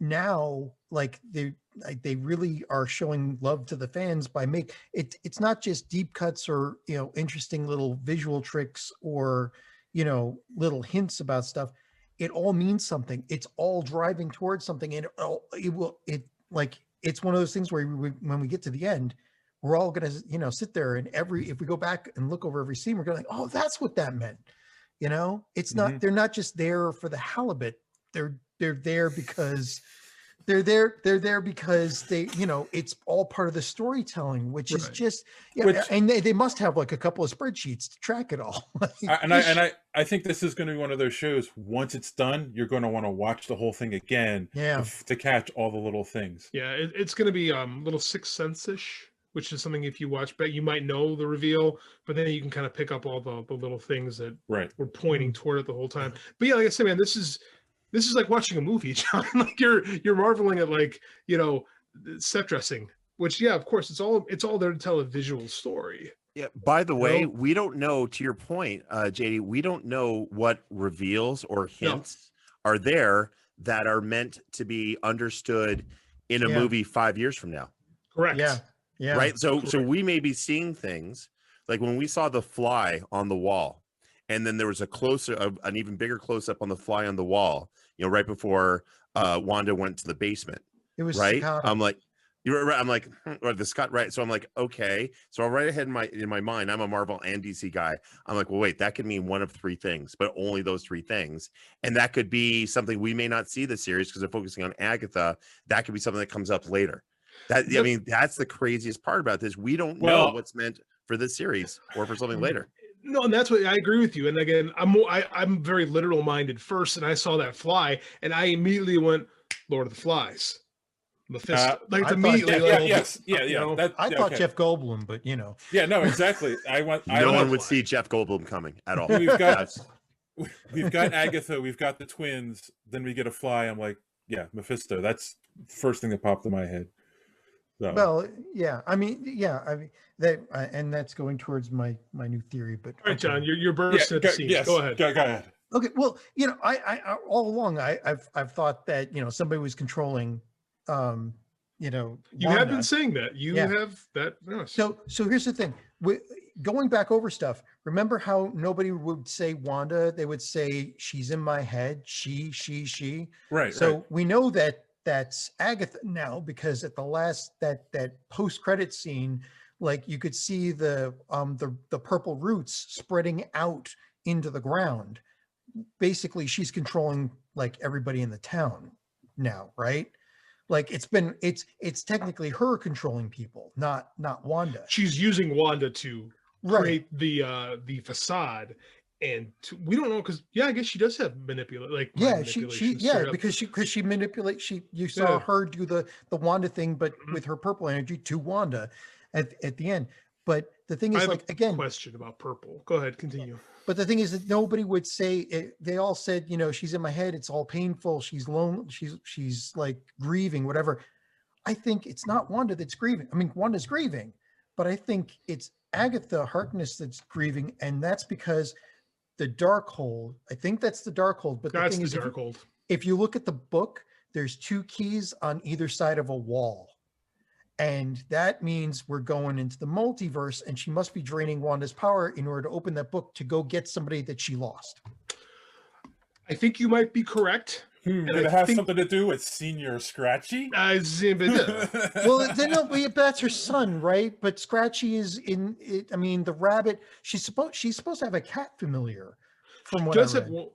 now like they really are showing love to the fans by it's not just deep cuts or, you know, interesting little visual tricks or, you know, little hints about stuff. It all means something. It's all driving towards something, and it's one of those things where when we get to the end, we're all gonna, you know, sit there and if we go back and look over every scene, we're gonna like, oh, that's what that meant. You know, it's not, they're not just there for the halibut. They're there because they're there because they, you know, it's all part of the storytelling, which is just, and they must have like a couple of spreadsheets to track it all. I think this is going to be one of those shows. Once it's done, you're going to want to watch the whole thing again, to catch all the little things. Yeah, it's going to be little Sixth Sense-ish, which is something if you watch, but you might know the reveal, but then you can kind of pick up all the little things that we're pointing toward it the whole time. But yeah, like I said, man, this is like watching a movie, John. Like you're marveling at, like, you know, set dressing, which, yeah, of course, it's all there to tell a visual story. Yeah. By the way, we don't know, to your point, JD, we don't know what reveals or hints are there that are meant to be understood in a movie 5 years from now. Correct. Yeah. Right. So we may be seeing things like when we saw the fly on the wall, and then there was an even bigger close up on the fly on the wall, you know, right before Wanda went to the basement. It was right. Scott. I'm like, you're right. I'm like, or the Scott, right? So I'm like, okay. So I'm right ahead in my mind. I'm a Marvel and DC guy. I'm like, well, wait, that could mean one of three things, but only those three things, and that could be something we may not see the series because they're focusing on Agatha. That could be something that comes up later. I mean, that's the craziest part about this. We don't know what's meant for this series or for something later. No, and that's what I agree with you. And again, I'm very literal minded first, and I saw that fly, and I immediately went, Lord of the Flies, Mephisto. I thought Jeff Goldblum, but you know. Yeah, no, exactly. No one would see Jeff Goldblum coming at all. We've got Agatha, we've got the twins, then we get a fly. I'm like, yeah, Mephisto. That's the first thing that popped in my head. So. Well, I mean, that, and that's going towards my new theory. But all right, John, you're bursting at the seams. Yes, go ahead. Go ahead. Okay, well, you know, I all along I've thought that, you know, somebody was controlling, you know, you Wanda. have been saying that have that. No. So here's the thing. Going back over stuff. Remember how nobody would say Wanda? They would say she's in my head. She. Right. So we know that that's Agatha now, because at the last that post-credit scene, like you could see the purple roots spreading out into the ground. Basically, she's controlling like everybody in the town now, right? Like it's technically her controlling people, not Wanda. She's using Wanda to Right. create the facade, and we don't know because I guess she does have Yeah, she manipulation. yeah, straight up. because she manipulates, you saw Yeah. her do the Wanda thing, but Mhm. with her purple energy to Wanda at the end. But the thing I is, have like, a again, question about purple. Go ahead, continue. but the thing is that nobody would say it. They all said, you know, she's in my head, it's all painful, she's lonely, she's like grieving, whatever. I think it's not Wanda that's grieving. I mean, Wanda's grieving, but I think it's Agatha Harkness that's grieving, and that's because the Darkhold. I think that's the Darkhold. But the That's thing the is, Darkhold. if you look at the book, there's 2 keys on either side of a wall, and that means we're going into the multiverse, and she must be draining Wanda's power in order to open that book to go get somebody that she lost. I think you might be correct. Did I it have think- something to do with Senior Scratchy? Well, then no, that's her son, right? But Scratchy is in it. I mean, the rabbit. She's supposed to have a cat familiar, from what I does have read. well,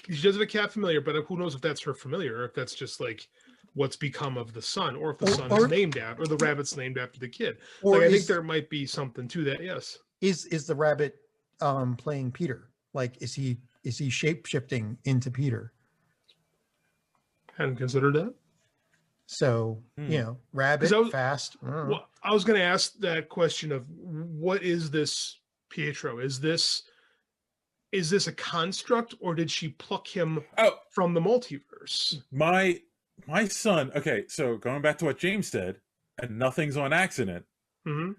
she does have a cat familiar, but who knows if that's her familiar or if that's just like what's become of the son, or if the son is named after, or the rabbit's named after the kid. Or Like, I think there might be something to that. Yes. Is the rabbit playing Peter? Like, is he shape shifting into Peter? Hadn't considered that. So you know, rabbit fast. Well, I was going to ask that question of what is this Pietro? Is this a construct, or did she pluck him from the multiverse? My son. Okay, so going back to what James said, and nothing's on accident. Mm-hmm.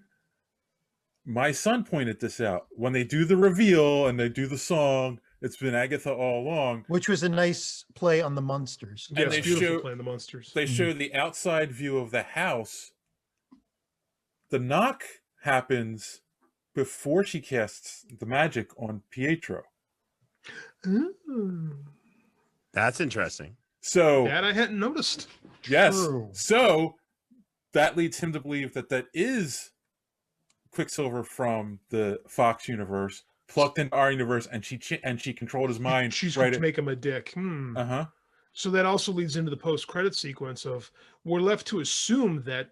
My son pointed this out when they do the reveal and they do the song. It's been Agatha all along, which was a nice play on the monsters. Yes, and beautiful play on the monsters. They show the outside view of the house. The knock happens before she casts the magic on Pietro. Ooh. That's interesting. So that I hadn't noticed. Yes. True. So that leads him to believe that is Quicksilver from the Fox universe plucked into our universe, and she controlled his mind. She's going to make him a dick. So that also leads into the post-credit sequence of we're left to assume that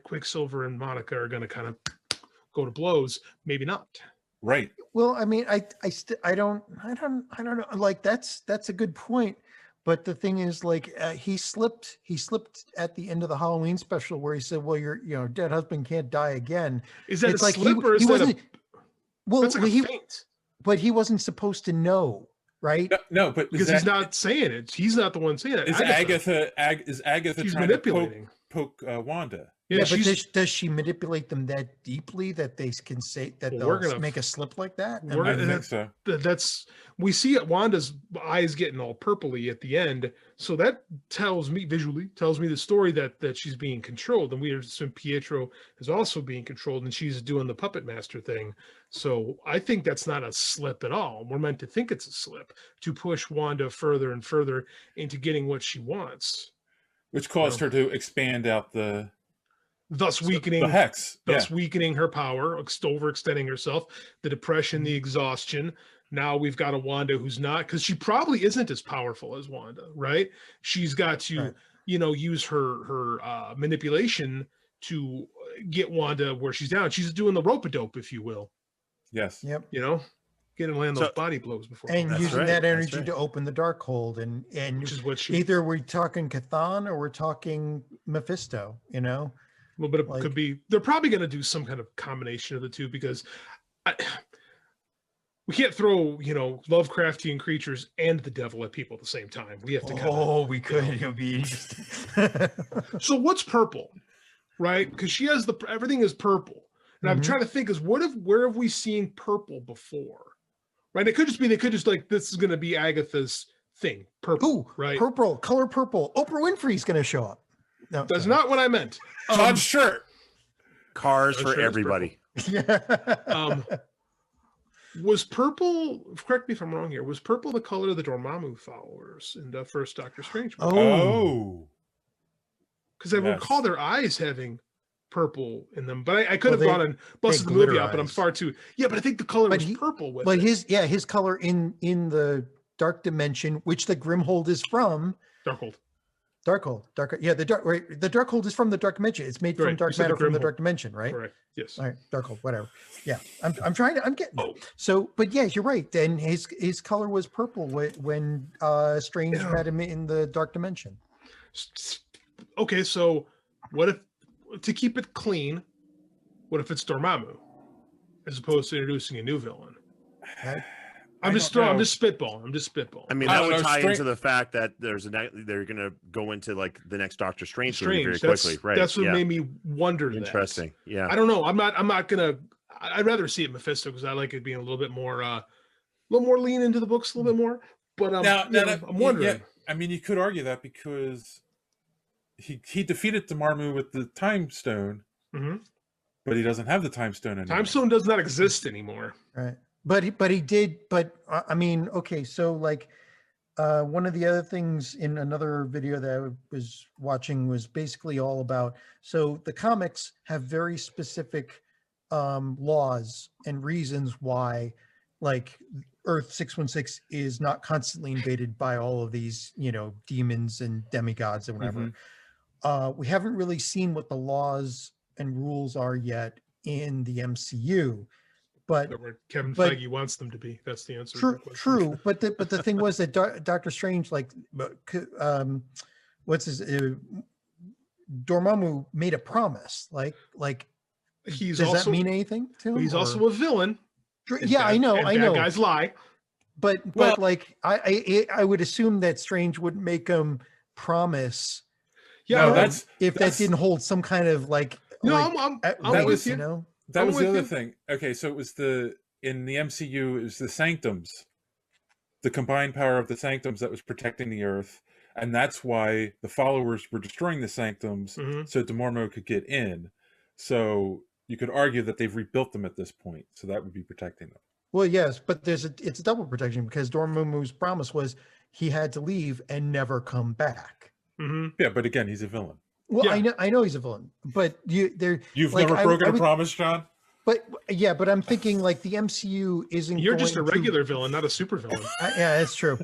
Quicksilver and Monica are going to kind of go to blows. Maybe not. Right. Well, I mean, I don't know. Like, that's a good point. But the thing is, like, he slipped at the end of the Halloween special where he said, well, your dead husband can't die again. Is that it's a like slip, or is that wasn't, well, that's like a feint. But he wasn't supposed to know, right? No, but because he's not saying it. He's not the one saying it. Is Agatha she's trying manipulating. to poke Wanda? Yeah, but does she manipulate them that deeply that they can say that they'll make a slip like that? I think so. That's we see Wanda's eyes getting all purpley at the end, so that tells me the story that she's being controlled, and we assume Pietro is also being controlled, and she's doing the puppet master thing. So I think that's not a slip at all. We're meant to think it's a slip to push Wanda further and further into getting what she wants, which caused her to expand out thus weakening the hex, weakening her power, overextending herself, the depression, the exhaustion. Now we've got a Wanda who's not, because she probably isn't as powerful as Wanda, right? She's got to, use her manipulation to get Wanda where she's down. She's doing the rope-a-dope, if you will. Yes. Yep. Getting land those body blows before. And using that energy to open the Darkhold, and which is what either we're talking Chthon or we're talking Mephisto, A little bit of could be. They're probably going to do some kind of combination of the two, because we can't throw Lovecraftian creatures and the devil at people at the same time. We have to. We could. It would be interesting. So what's purple, right? Because she has everything is purple, and I'm trying to think where have we seen purple before, right? It could just be this is going to be Agatha's thing, purple, right? Purple, color purple. Oprah Winfrey's going to show up. No, that's not what I meant. John's shirt. Cars for everybody. Was purple, correct me if I'm wrong here, was purple the color of the Dormammu followers in the first Doctor Strange movie? Oh. Because I recall their eyes having purple in them, but I could have Well, gone and busted the movie out, but I'm far too. Yeah, but I think the color was purple with it. His color in the Dark Dimension, which the Grimhold is from. Darkhold. Yeah, the Darkhold is from the Dark Dimension. It's made from dark matter from the Dark Dimension, right? Correct. Yes. All right, Darkhold, whatever. Yeah, I'm getting it. So, but yeah, you're right. Then his color was purple when Strange met him in the Dark Dimension. Okay, so what if, to keep it clean, what if it's Dormammu as opposed to introducing a new villain? I'm just spitballing. I mean, that would tie into the fact that they're going to go into like the next Doctor Strange movie very quickly, right? That's what made me wonder. Interesting. Yeah. I don't know. I'm not gonna. I'd rather see it Mephisto because I like it being a little bit more lean into the books, a little bit more. But I'm wondering. Yeah, I mean, you could argue that because he defeated Dormammu with the Time Stone, but he doesn't have the Time Stone anymore. Time Stone does not exist anymore. Right. But he did. But I mean, okay. So like, one of the other things in another video that I was watching was basically all about. So the comics have very specific laws and reasons why, like, Earth 616 is not constantly invaded by all of these, demons and demigods and whatever. We haven't really seen what the laws and rules are yet in the MCU. But Kevin Feige wants them to be. That's the answer. True. But the thing was that Doctor Strange, like, Dormammu made a promise. Like, does that mean anything to him? He's also a villain. Yeah, I know. Bad guys lie. But like, I would assume that Strange wouldn't make him promise. Yeah, that didn't hold some kind of like. No, I'm with you. That was the other thing. Okay, so it was in the MCU, it was the Sanctums, the combined power of the Sanctums that was protecting the Earth, and that's why the followers were destroying the Sanctums so Dormammu could get in. So you could argue that they've rebuilt them at this point, so that would be protecting them. Well, yes, but it's a double protection because Dormammu's promise was he had to leave and never come back. Yeah, but again, he's a villain. Well, yeah. I know he's a villain, but you've never broken a promise, John. But I'm thinking like the MCU isn't. You're just a regular villain, not a super villain. Yeah, that's true.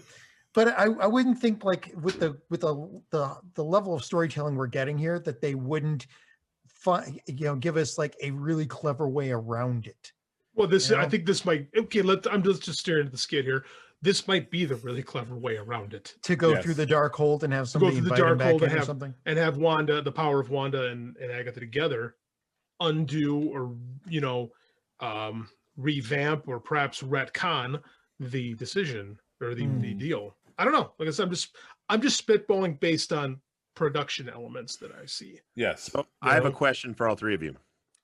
But I wouldn't think like with the level of storytelling we're getting here that they wouldn't give us like a really clever way around it. Well, I think this might. Okay, I'm just staring at the skid here. This might be the really clever way around it. To go through the Darkhold and have somebody invite him back in or something. And have Wanda, the power of Wanda and Agatha together, undo or, revamp or perhaps retcon the decision or the deal. I don't know. Like I said, I'm just spitballing based on production elements that I see. Yes. So I have a question for all three of you.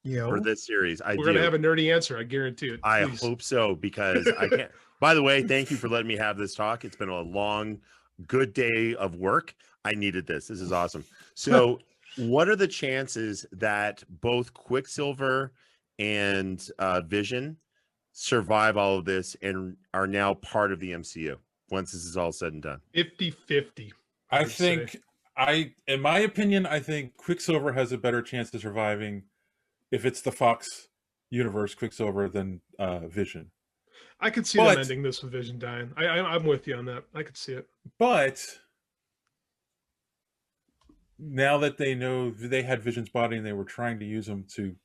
For this series. We're going to have a nerdy answer. I guarantee it. I hope so, because I can't. By the way, thank you for letting me have this talk. It's been a long, good day of work. I needed this. This is awesome. So what are the chances that both Quicksilver and Vision survive all of this and are now part of the MCU once this is all said and done? 50-50. I think, in my opinion, I think Quicksilver has a better chance of surviving if it's the Fox universe Quicksilver than Vision. I could see them ending this with Vision dying. I'm with you on that. I could see it. But now that they know they had Vision's body and they were trying to use him to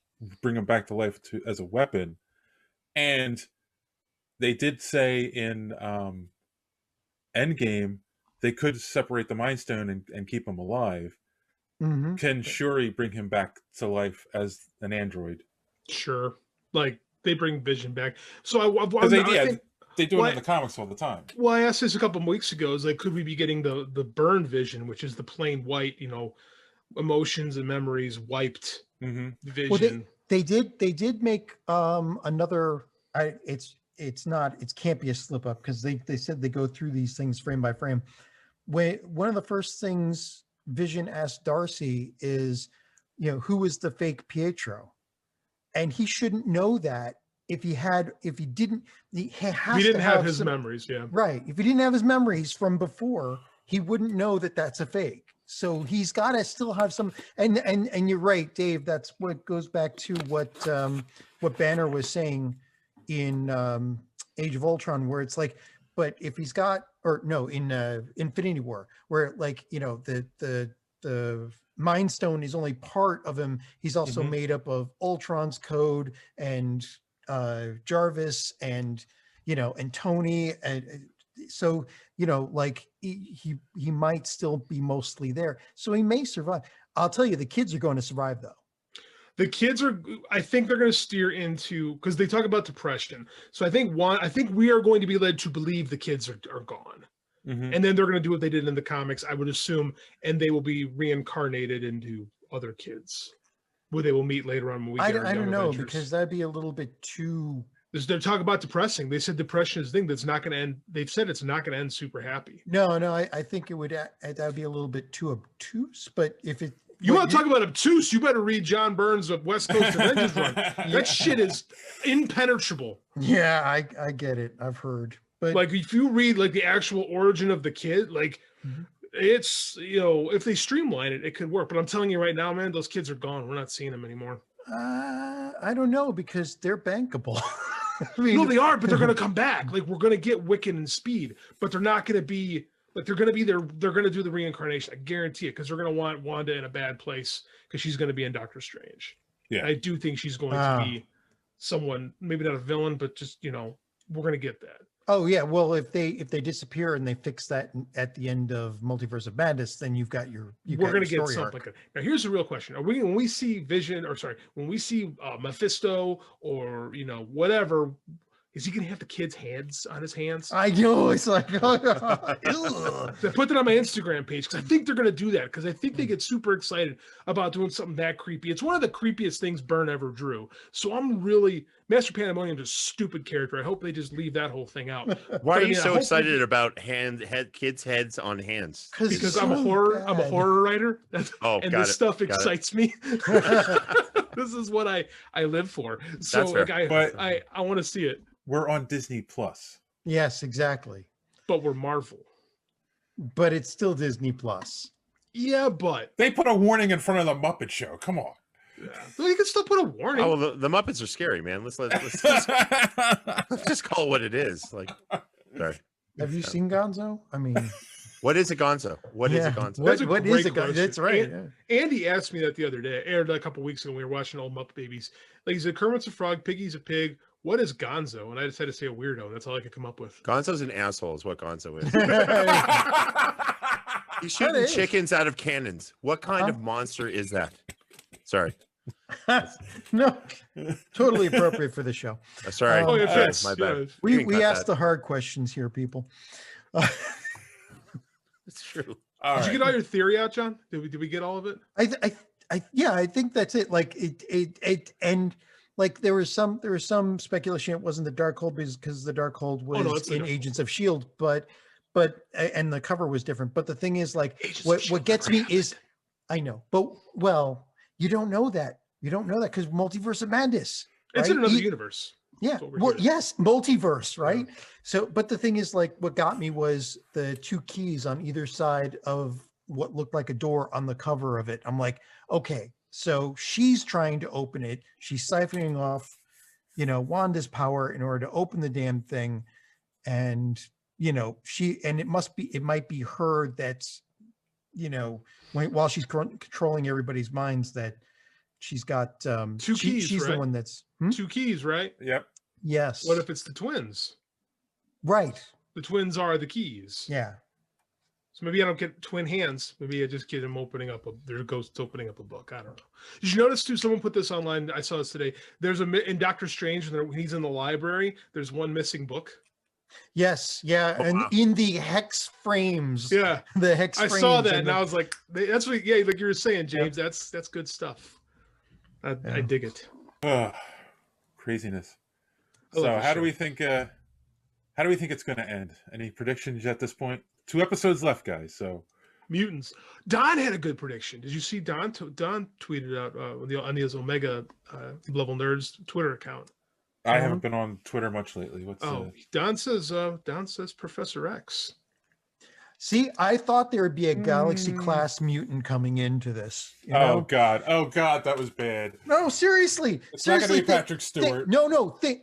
bring him back to life as a weapon, and they did say in Endgame they could separate the Mind Stone and keep him alive. Can Shuri bring him back to life as an android? Sure. Like, they bring Vision back. So they do it in the comics all the time. Well, I asked this a couple of weeks ago. Is like, could we be getting the burn Vision, which is the plain white, emotions and memories wiped Vision? Well, they did make another. It can't be a slip up because they said they go through these things frame by frame. One of the first things Vision asked Darcy is, who is the fake Pietro? And he shouldn't know that if he didn't have his memories. Yeah. Right. If he didn't have his memories from before, he wouldn't know that that's a fake. So he's got to still have some, and you're right, Dave. That's what goes back to what Banner was saying in Age of Ultron, where it's like, but if he's got, or no, in Infinity War, where like, you know, the Mind Stone is only part of him. He's also made up of Ultron's code and Jarvis and, you know, and Tony, and so, you know, like he might still be mostly there, so he may survive. I'll tell you, the kids are going to survive though. The kids are, I think they're going to steer into, because they talk about depression. So I think we are going to be led to believe the kids are gone. And then they're going to do what they did in the comics, I would assume, and they will be reincarnated into other kids, where they will meet later on when we get our I don't Young know, Avengers. because that'd be a little bit too. They're talking about depressing. They said depression is a thing that's not going to end. They've said it's not going to end super happy. No, I think it would, that would be a little bit too obtuse, but if it, you want to talk about obtuse, you better read John Burns' of West Coast Avengers run. That shit is impenetrable. Yeah, I get it. I've heard. But like, if you read like the actual origin of the kid, like it's, you know, if they streamline it, it could work. But I'm telling you right now, man, those kids are gone. We're not seeing them anymore. I don't know, because they're bankable. I mean, no, they are, but they're going to come back. Like, we're going to get Wiccan and Speed, but they're not going to be like, they're going to be there. They're going to do the reincarnation. I guarantee it, because they're going to want Wanda in a bad place, because she's going to be in Doctor Strange. Yeah, I do think she's going to be someone, maybe not a villain, but just, you know, we're going to get that. Oh yeah, well, if they disappear and they fix that at the end of Multiverse of Madness, then you've got your we're going to get something like that. Now, here's the real question: when we see Vision, or sorry, when we see Mephisto, or, you know, whatever, is he going to have the kids' heads on his hands? I know, it's like, I put that on my Instagram page, because I think they're going to do that, because I think they get super excited about doing something that creepy. It's one of the creepiest things Byrne ever drew. So I'm really, Master Pandemonium's a stupid character. I hope they just leave that whole thing out. Why are you so excited about kids' heads on hands? Because I'm a horror writer. And this stuff excites me. This is what I live for. So like, I want to see it. We're on Disney Plus. Yes, exactly. But we're Marvel. But it's still Disney Plus. Yeah, but they put a warning in front of the Muppet Show. Come on. Yeah. Well, you can still put a warning. Oh, well, the Muppets are scary, man. Let's just call it what it is. Like, sorry. Have you seen Gonzo? I mean, what is a Gonzo? What is a Gonzo? What is a Gonzo? That's right. Andy asked me that the other day. Aired a couple weeks ago when we were watching Old Muppet Babies. Like, he said, Kermit's a frog, Piggy's a pig. What is Gonzo? And I decided to say a weirdo. That's all I could come up with. Gonzo's an asshole is what Gonzo is. He's shooting chickens out of cannons. What kind of monster is that? Sorry. No, totally appropriate for the show. Sorry. Oh, it fits. My bad. We asked the hard questions here, people. It's true. Did you get all your theory out, John? Did we get all of it? I think that's it. Like it and like there was some speculation it wasn't the Darkhold because the Darkhold was in Agents of S.H.I.E.L.D., but and the cover was different. But the thing is, like, what gets me is, I know, but well, you don't know that because Multiverse of Madness. It's in another universe. Yeah. Well, yes, multiverse, right? Yeah. So, but the thing is, like, what got me was the two keys on either side of what looked like a door on the cover of it. I'm like, okay, so she's trying to open it. She's siphoning off, Wanda's power in order to open the damn thing. And, it might be her that's, while she's controlling everybody's minds, that she's got two keys. She's right? The one that's 2 keys, right? Yep. Yes. What if it's the twins? Right. The twins are the keys. Yeah. So maybe I don't get twin hands. Maybe I just get him opening up their ghosts opening up a book. I don't know. Did you notice too? Someone put this online. I saw this today. There's in Doctor Strange when he's in the library. There's one missing book. Yes, yeah, and in the hex frames. Yeah, the hex. I saw that, and I was like, "That's what." Yeah, like you were saying, James. Yep. That's good stuff. I dig it. Craziness. So, how do we think it's going to end? Any predictions at this point? 2 episodes left, guys. So, mutants. Don had a good prediction. Did you see Don? Don tweeted out on his Omega Level Nerds Twitter account. I haven't been on Twitter much lately. Don says Professor X. See, I thought there would be a galaxy class mutant coming into this. You Oh know? God, that was bad. No, seriously. It's not seriously, going to be Patrick Stewart. No, think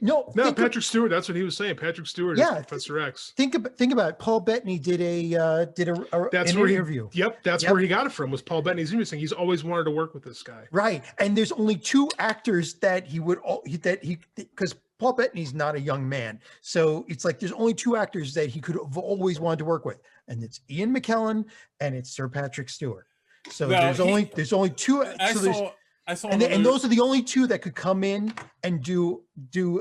Patrick Stewart. That's what he was saying. Patrick Stewart is Professor X. Think about it. Paul Bettany did That's an where interview. That's where he got it from. Was Paul Bettany's interview saying he's always wanted to work with this guy. Right, and there's only 2 actors that because Paul Bettany's not a young man, so it's like there's only 2 actors that he could have always wanted to work with, and it's Ian McKellen and it's Sir Patrick Stewart. So there's only 2. I saw, and those are the only 2 that could come in and do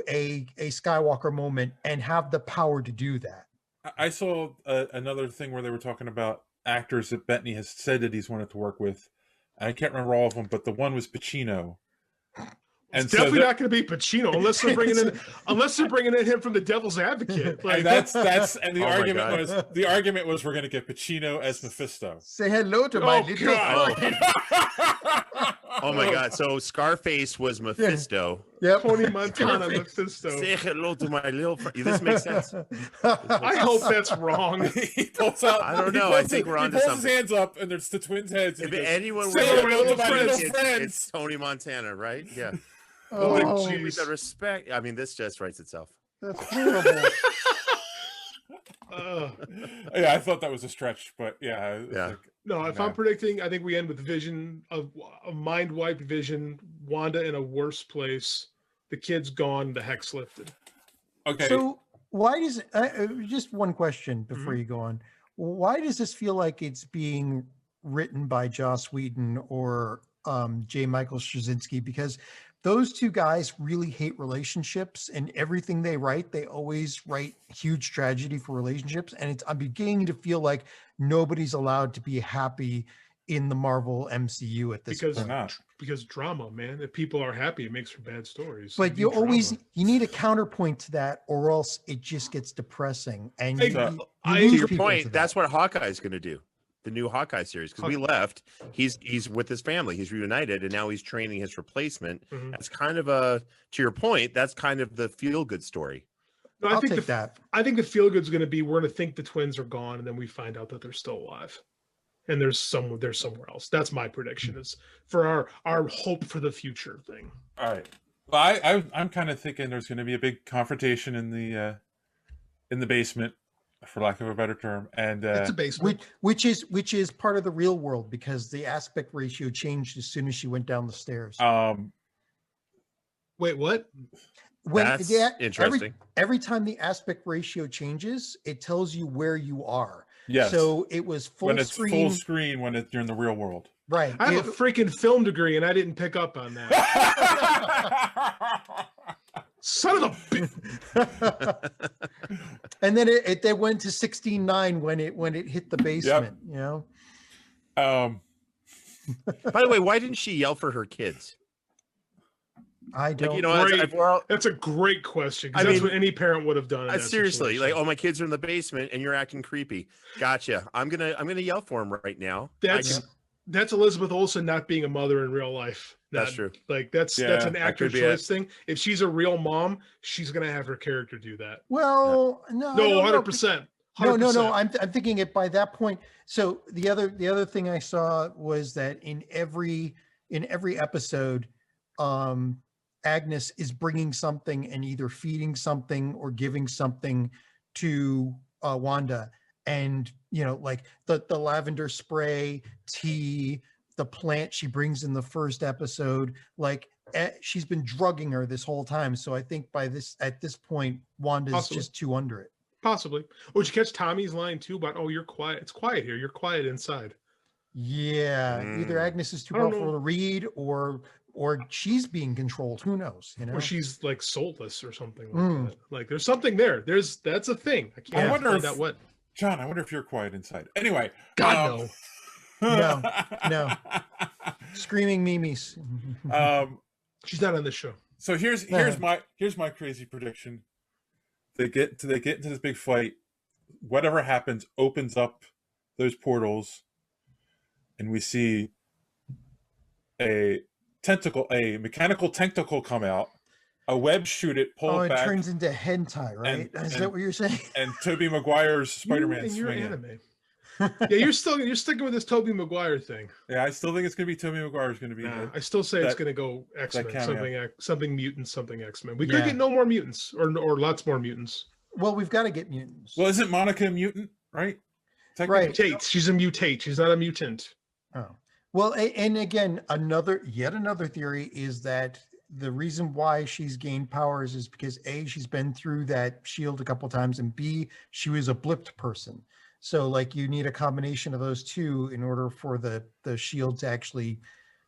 a Skywalker moment and have the power to do that. I saw another thing where they were talking about actors that Bettany has said that he's wanted to work with. I can't remember all of them, but the one was Pacino. And it's definitely not going to be Pacino unless they're bringing in him from the Devil's Advocate. Like, the argument was we're going to get Pacino as Mephisto. Say hello to my little friend. Oh my God! So Scarface was Mephisto. Yep. Tony Montana Mephisto. Say hello to my little friend. This makes sense. I hope that's wrong. He pulls out. I don't know. I think we're on to something. He pulls his hands up, and there's the twins' heads. If anyone "Say hello to my little it's friends." Tony Montana, right? Yeah. Oh, With the respect. I mean, this just writes itself. that's horrible. Yeah, I thought that was a stretch, but yeah. No, if I'm predicting, I think we end with Vision, a mind-wiped Vision, Wanda in a worse place, the kid's gone, the hex lifted. Okay. So why does just one question before you go on? Why does this feel like it's being written by Joss Whedon or J. Michael Straczynski? Because those 2 guys really hate relationships, and everything they write, they always write huge tragedy for relationships. And I'm beginning to feel like nobody's allowed to be happy in the Marvel MCU at this point. Because drama, man. If people are happy, it makes for bad stories. But you need a counterpoint to that, or else it just gets depressing. And to your point, that's what Hawkeye is going to do. The new Hawkeye series, because we left, he's with his family, he's reunited, and now he's training his replacement. That's kind of to your point, that's kind of the feel good story. No, I think the feel good's going to be we're going to think the twins are gone, and then we find out that they're still alive, and they're somewhere else. That's my prediction, is for our hope for the future thing. All right. Well, I'm kind of thinking there's going to be a big confrontation in the basement, for lack of a better term, and it's a basement, which is part of the real world, because the aspect ratio changed as soon as she went down the stairs. Wait, what? That's interesting. Every time the aspect ratio changes, it tells you where you are. Yes. So it was full screen when you're in the real world. Right. I have a freaking film degree and I didn't pick up on that. Son of a And then it went to 16:9 when it hit the basement. Yep. You know. By the way, why didn't she yell for her kids? I don't. That's a great question. That's what any parent would have done. Seriously, like, oh, my kids are in the basement and you're acting creepy. Gotcha. I'm gonna yell for them right now. That's Elizabeth Olsen not being a mother in real life. That's true. Like that's an actor choice thing. If she's a real mom, she's gonna have her character do that. Well, no, 100%. No. I'm thinking it by that point. So the other thing I saw was that in every episode, Agnes is bringing something and either feeding something or giving something to Wanda. And, you know, like the lavender spray, tea, the plant she brings in the first episode, like she's been drugging her this whole time. So I think at this point, Wanda's just too under it. Possibly. Would you catch Tommy's line too about, oh, you're quiet. It's quiet here. You're quiet inside. Yeah. Either Agnes is too powerful to read or she's being controlled. Who knows? You know, or she's like soulless or something like that. Like there's something there. That's a thing. I wonder if what. John, I wonder if you're quiet inside. Anyway, God no. Screaming Mimi's. She's not on this show. So here's my crazy prediction. They get into this big fight. Whatever happens opens up those portals, and we see a mechanical tentacle come out. A web shoot it, pull it back. It turns into hentai, right? Is that what you're saying? And Tobey Maguire's Spider-Man in your swinging. anime. Yeah, you're sticking with this Tobey Maguire thing. Yeah, I still think it's going to be Tobey Maguire's going to be. Nah, I still say it's going to go X-Men, cameo. something mutants, something X-Men. We Yeah. could get no more mutants or lots more mutants. Well, we've got to get mutants. Well, isn't Monica a mutant, right? Right. Mutate. She's a mutate. She's not a mutant. Oh. Well, and again, yet another theory is that the reason why she's gained powers is because A, she's been through that shield a couple times, and B, she was a blipped person. So like you need a combination of those two in order for the shield to actually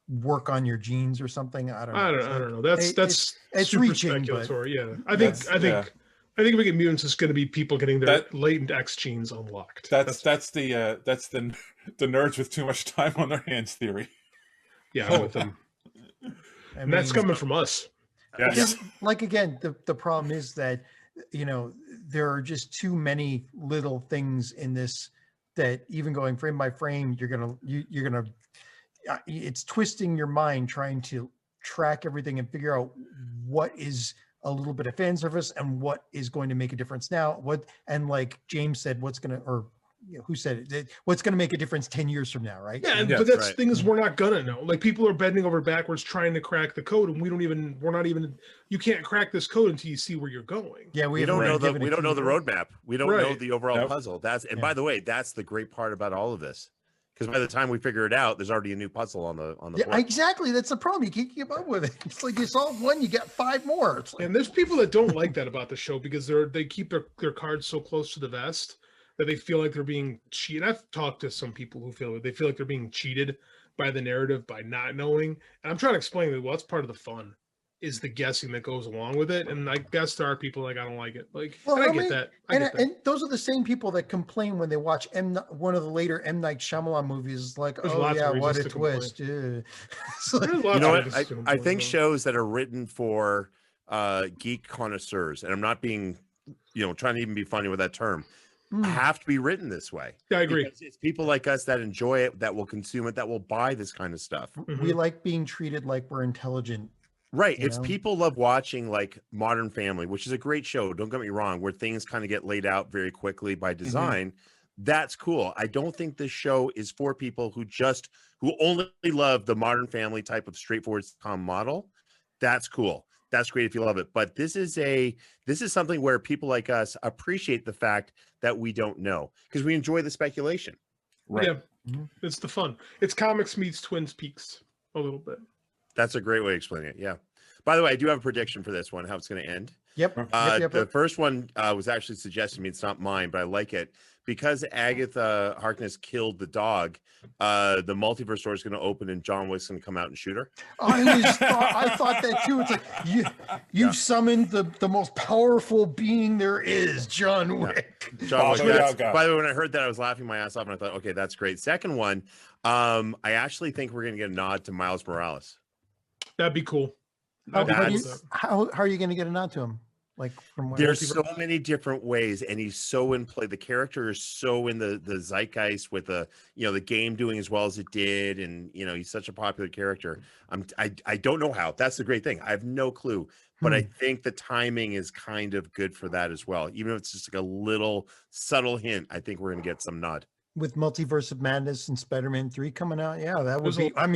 work on your genes or something. I don't know. That's it's super reaching, speculatory. Yeah, I think if we get mutants, it's going to be people getting their latent X genes unlocked. That's the nerds with too much time on their hands theory. Yeah, I'm with them. And that's coming from us. Yes. Like again, the problem is that there are just too many little things in this that even going frame by frame, you're gonna it's twisting your mind trying to track everything and figure out what is a little bit of fan service and what is going to make a difference now. And like James said, who said it? What's going to make a difference 10 years from now, right? Yeah, but that's the thing is we're not gonna know. Like people are bending over backwards trying to crack the code, and we're not even. You can't crack this code until you see where you're going. Yeah, we don't know the roadmap. We don't know the overall puzzle. By the way, that's the great part about all of this. Because by the time we figure it out, there's already a new puzzle on the board. Exactly. That's the problem. You can't keep up with it. It's like you solve one, you get 5 more. And there's people that don't like that about the show because they keep their cards so close to the vest that they feel like they're being cheated. I've talked to some people who feel like they're being cheated by the narrative by not knowing. And I'm trying to explain that that's part of the fun is the guessing that goes along with it. And I guess there are people like, I don't like it. Like, I get that. And those are the same people that complain when they watch one of the later M. Night Shyamalan movies, like, what a twist. You know what? I think shows that are written for geek connoisseurs, and I'm not being, trying to even be funny with that term, have to be written this way. Yeah, I agree. Because it's people like us that enjoy it, that will consume it, that will buy this kind of stuff. We like being treated like we're intelligent. Right. It's people love watching like Modern Family, which is a great show. Don't get me wrong, where things kind of get laid out very quickly by design. That's cool. I don't think this show is for people who only love the Modern Family type of straightforward sitcom model. That's cool. That's great if you love it. But this is something where people like us appreciate the fact that we don't know because we enjoy the speculation. Right. Yeah. It's the fun. It's comics meets Twin Peaks a little bit. That's a great way of explaining it. Yeah. By the way, I do have a prediction for this one, how it's going to end. Yep. The first one was actually suggested to me. It's not mine, but I like it. Because Agatha Harkness killed the dog, the multiverse door is going to open and John Wick's going to come out and shoot her. I thought that too. It's like you've summoned the most powerful being there is, John Wick. Yeah. John Wick. By the way, when I heard that, I was laughing my ass off, and I thought, okay, that's great. Second one, I actually think we're going to get a nod to Miles Morales. That'd be cool. How are you going to get a nod to him? Like there's so many different ways, and he's so in play. The character is so in the zeitgeist with the game doing as well as it did, and he's such a popular character. I don't know how. That's the great thing. I have no clue, but I think the timing is kind of good for that as well. Even if it's just like a little subtle hint, I think we're going to get some nod. With Multiverse of Madness and Spider-Man 3 coming out, that would be. Why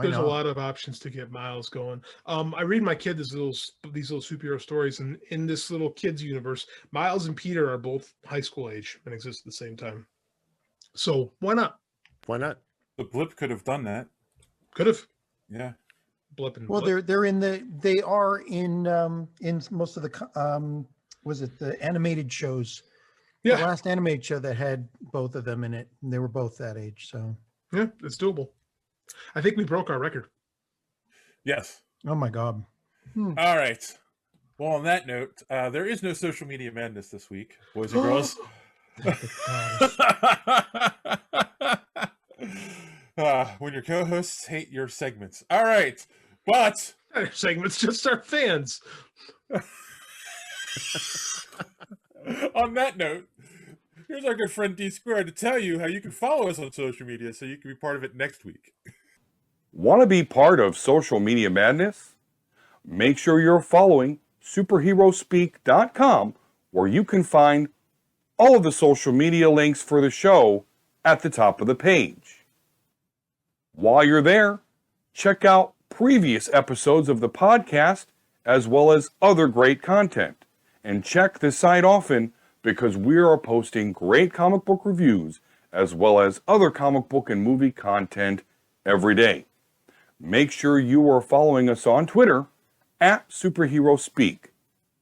there's not? A lot of options to get Miles going. I read my kid these little superhero stories, and in this little kids universe, Miles and Peter are both high school age and exist at the same time. So why not? Why not? The Blip could have done that. Could have. Yeah. Blip and well, Blip. they are in most of the was it the animated shows. Yeah. The last animated show that had both of them in it, and they were both that age. So yeah, it's doable. I think we broke our record. Yes. Oh my God. All right. Well, on that note, there is no social media madness this week, boys and girls. When your co-hosts hate your segments. All right. But our segments just our fans. On that note, here's our good friend D Squared to tell you how you can follow us on social media so you can be part of it next week. Want to be part of social media madness? Make sure you're following superheroespeak.com, where you can find all of the social media links for the show at the top of the page. While you're there, check out previous episodes of the podcast as well as other great content. And check the site often because we are posting great comic book reviews as well as other comic book and movie content every day. Make sure you are following us on Twitter at Superhero Speak.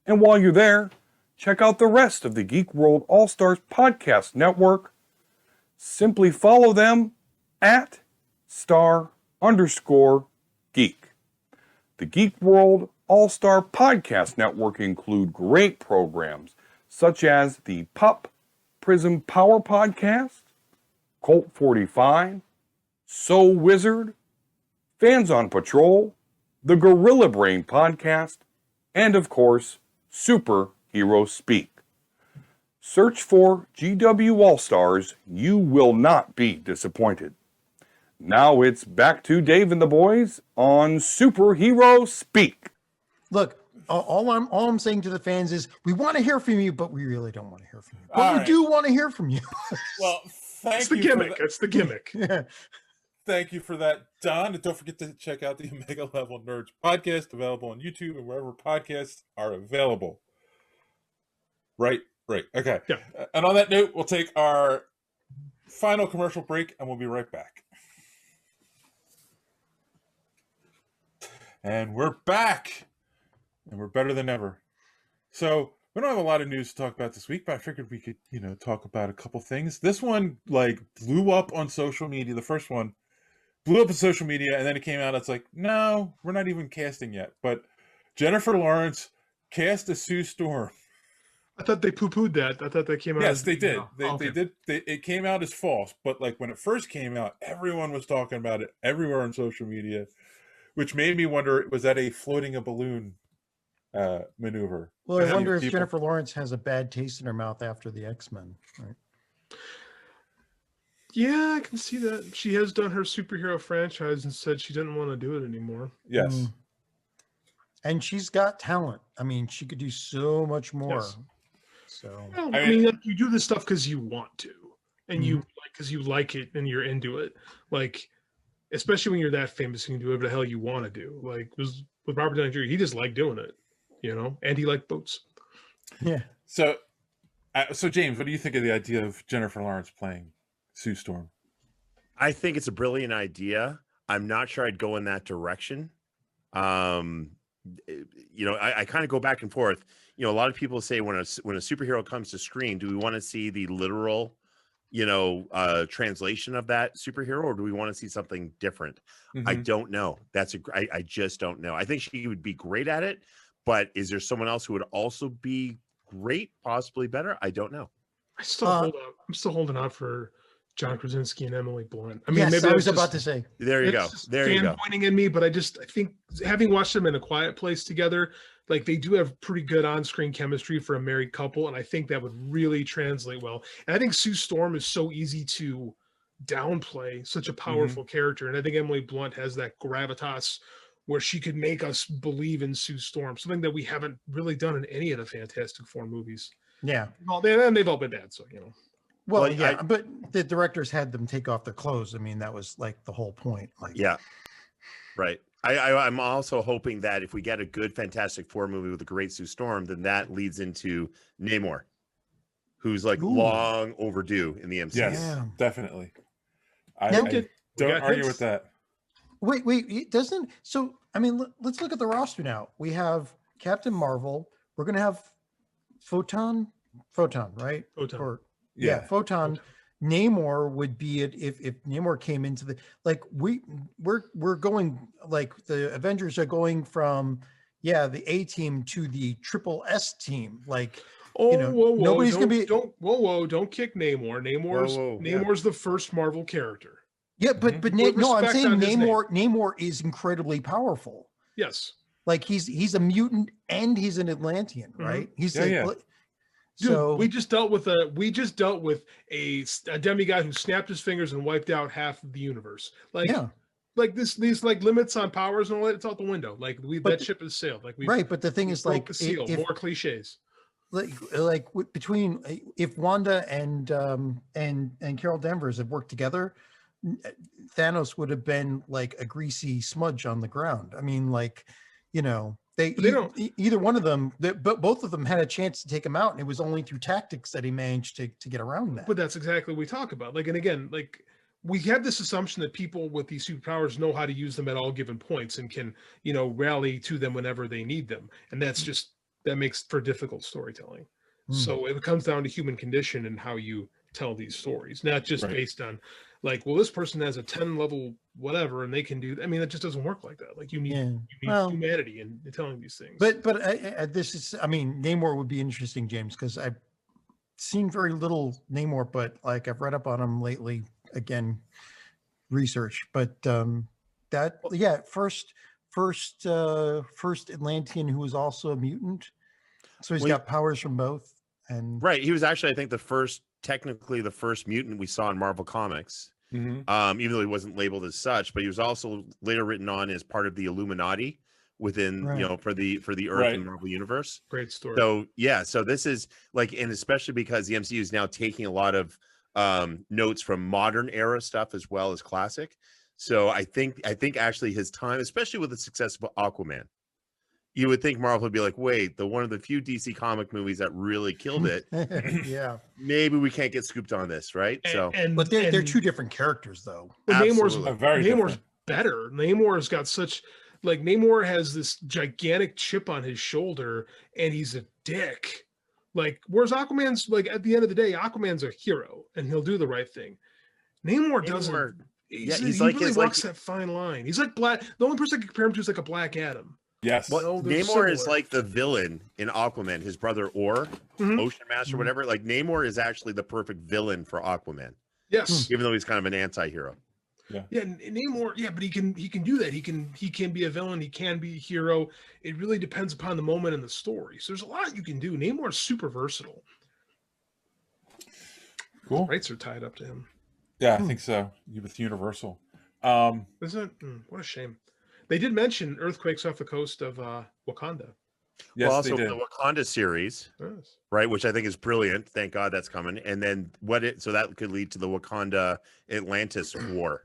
And while you're there, check out the rest of the Geek World All-Stars Podcast Network. Simply follow them at *_geek. The Geek World All-Star Podcast Network include great programs such as the Pup Prism Power Podcast, Colt 45, So Wizard, Fans on Patrol, the Gorilla Brain Podcast, and of course, Superhero Speak. Search for GW All-Stars, you will not be disappointed. Now it's back to Dave and the boys on Superhero Speak. Look, all I'm saying to the fans is we want to hear from you, but we really don't want to hear from you. But All we right. do want to hear from you. Well, That's thank the you. gimmick. That's the gimmick. Yeah. Thank you for that, Don. And don't forget to check out the Omega Level Nerds podcast, available on YouTube and wherever podcasts are available. Right. Okay. Yeah. And on that note, we'll take our final commercial break and we'll be right back. And we're back. And we're better than ever. So we don't have a lot of news to talk about this week, but I figured we could, talk about a couple things. This one blew up on social media. The first one blew up on social media, and then it came out. It's like, no, we're not even casting yet. But Jennifer Lawrence cast as Sue Storm. I thought they poo-pooed that. I thought that came out. Yes, as, they did. okay. They did. It came out as false. But when it first came out, everyone was talking about it everywhere on social media, which made me wonder: was that a floating a balloon maneuver? Well, I wonder if People- Jennifer Lawrence has a bad taste in her mouth after the X-Men. Right? Yeah, I can see that. She has done her superhero franchise and said she didn't want to do it anymore. Yes. Mm. And she's got talent. I mean, she could do so much more. Yes. So Well, I I mean- mean, like, you do this stuff because you want to, and Mhm. because you like it and you're into it. Like, especially when you're that famous, you can do whatever the hell you want to do. Like, with Robert Downey Jr., he just liked doing it, and he liked boats. yeah. So James, what do you think of the idea of Jennifer Lawrence playing Sue Storm? I think it's a brilliant idea. I'm not sure I'd go in that direction. I kind of go back and forth. A lot of people say when a superhero comes to screen, do we want to see the literal, translation of that superhero, or do we want to see something different? I Mhm. don't know. I just don't know. I think she would be great at it, but is there someone else who would also be great, possibly better? I don't know. I'm still holding out for John Krasinski and Emily Blunt. I mean, Yes, maybe I that's was about just- to say. There you go. it's just There you go. pointing at me, but I think having watched them in A Quiet Place together, like they do have pretty good on-screen chemistry for a married couple, and I think that would really translate well. And I think Sue Storm is so easy to downplay, such a powerful character, and I think Emily Blunt has that gravitas where she could make us believe in Sue Storm, something that we haven't really done in any of the Fantastic Four movies. Yeah. Well, they've all been bad, so Well, Well, yeah, but the directors had them take off their clothes. I mean, that was like the whole point. Like, Yeah. Right. I'm also hoping that if we get a good Fantastic Four movie with a great Sue Storm, then that leads into Namor, who's Ooh. long overdue in the MCU. Yes, Yeah. definitely. I Now- don't got argue hits. with that. Wait, it doesn't. So, I mean, let's look at the roster now. We have Captain Marvel. We're going to have Photon, right? Photon. Or Yeah. Photon. Namor would be it if Namor came into the we're going like the Avengers are going from the A team to the triple S team. Like, whoa, nobody's gonna be- don't kick Namor. Whoa, yeah. Namor's the first Marvel character. yeah, but Put no, I'm respect saying on his name. Namor is incredibly powerful. Yes. Like he's a mutant and he's an Atlantean, right? He's Yeah, yeah. Dude, so we just dealt with a demigod who snapped his fingers and wiped out half of the universe. Like these like limits on powers and all that, it's out the window. Like But that ship has sailed. Like we right, but the thing is, broke like, the seal. if More cliches. between if Wanda and Carol Danvers had worked together, Thanos would have been like a greasy smudge on the ground. I mean, like, you know, either one of them, but both of them had a chance to take him out, and it was only through tactics that he managed to get around that. But that's exactly what we talk about. Like, and again, like we have this assumption that people with these superpowers know how to use them at all given points and can, you know, rally to them whenever they need them. And that's just, that makes for difficult storytelling. So it comes down to human condition and how you tell these stories, not just based on like, well, this person has a 10 level whatever and they can do. I mean, it just doesn't work like that. Like you need humanity in telling these things. But this is, I mean, Namor would be interesting, James, because I've seen very little Namor, but like I've read up on him lately. Again, research, but first Atlantean who was also a mutant, so he's got powers from both. And he was actually, I think, technically the first mutant we saw in Marvel Comics. Even though he wasn't labeled as such, but he was also later written on as part of the Illuminati within, you know, for the Earth and Marvel universe. Great story. So so this is like, and especially because the MCU is now taking a lot of notes from modern era stuff as well as classic. So I think actually his time, especially with the success of Aquaman, you would think Marvel would be like, wait, one of the few DC comic movies that really killed it. Maybe we can't get scooped on this, right? But they're two different characters, though. Namor's better. Namor's got such, like, Namor has this gigantic chip on his shoulder, and he's a dick. Like, whereas Aquaman's, like, at the end of the day, Aquaman's a hero, and he'll do the right thing. Namor doesn't. He really walks that fine line. He's like Black. The only person I can compare him to is like a Black Adam. Yes. Well, Namor is like the villain in Aquaman. His brother Ocean Master, whatever. Like Namor is actually the perfect villain for Aquaman. Yes. Even though he's kind of an anti-hero. Yeah, Namor. Yeah, but he can do that. He can be a villain. He can be a hero. It really depends upon the moment in the story. So there's a lot you can do. Namor's super versatile. Cool. Rights are tied up to him. Yeah, I think so. With Universal. Isn't it? What a shame. They did mention earthquakes off the coast of Wakanda. Yes, well, also they did. the Wakanda series, right? Which I think is brilliant. Thank God that's coming. And then so that could lead to the Wakanda Atlantis war,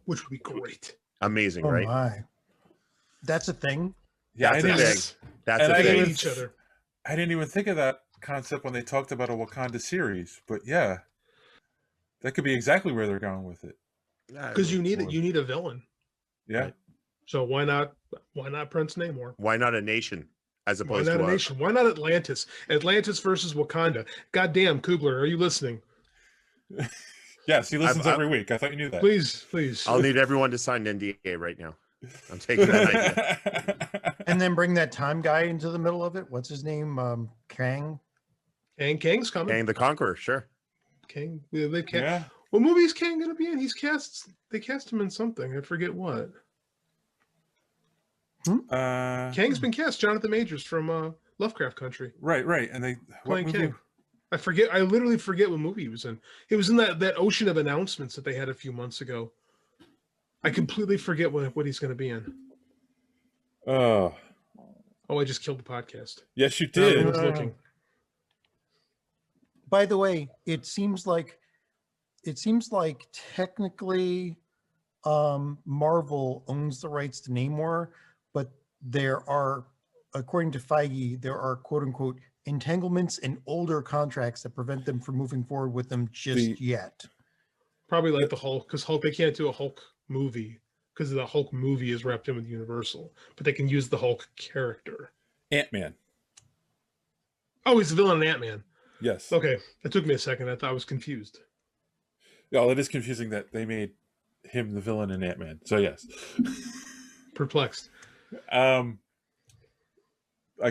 which would be great. Amazing, right? My. That's a thing. Yeah, that's a thing. That's a thing. Each other. I didn't even think of that concept when they talked about a Wakanda series, but yeah, that could be exactly where they're going with it. Because you need it. You need a villain. Yeah. Right. So why not Prince Namor? Why not a nation as opposed to a nation? Why not Atlantis? Atlantis versus Wakanda. Goddamn, Kubler, are you listening? Yes, he listens every week. I thought you knew that. Please. I'll need everyone to sign an NDA right now. I'm taking that idea. And then bring that time guy into the middle of it. What's his name? Kang. And Kang's coming. Kang the Conqueror, sure. Kang. Yeah. What movie is Kang going to be in? They cast him in something. I forget what. Kang's been cast. Jonathan Majors from Lovecraft Country. Right. And they playing Kang. I literally forget what movie he was in. He was in that ocean of announcements that they had a few months ago. I completely forget what he's going to be in. Oh, I just killed the podcast. Yes, you did. I was looking. By the way, it seems like technically Marvel owns the rights to Namor, but there are, according to Feige, there are quote unquote entanglements and older contracts that prevent them from moving forward with them yet. Probably like the Hulk, because Hulk, they can't do a Hulk movie because the Hulk movie is wrapped in with Universal, but they can use the Hulk character. Ant-Man. Oh, he's the villain in Ant-Man. Yes. Okay, it took me a second. I thought I was confused. Yeah, it is confusing that they made him the villain in Ant-Man. So yes. Perplexed. I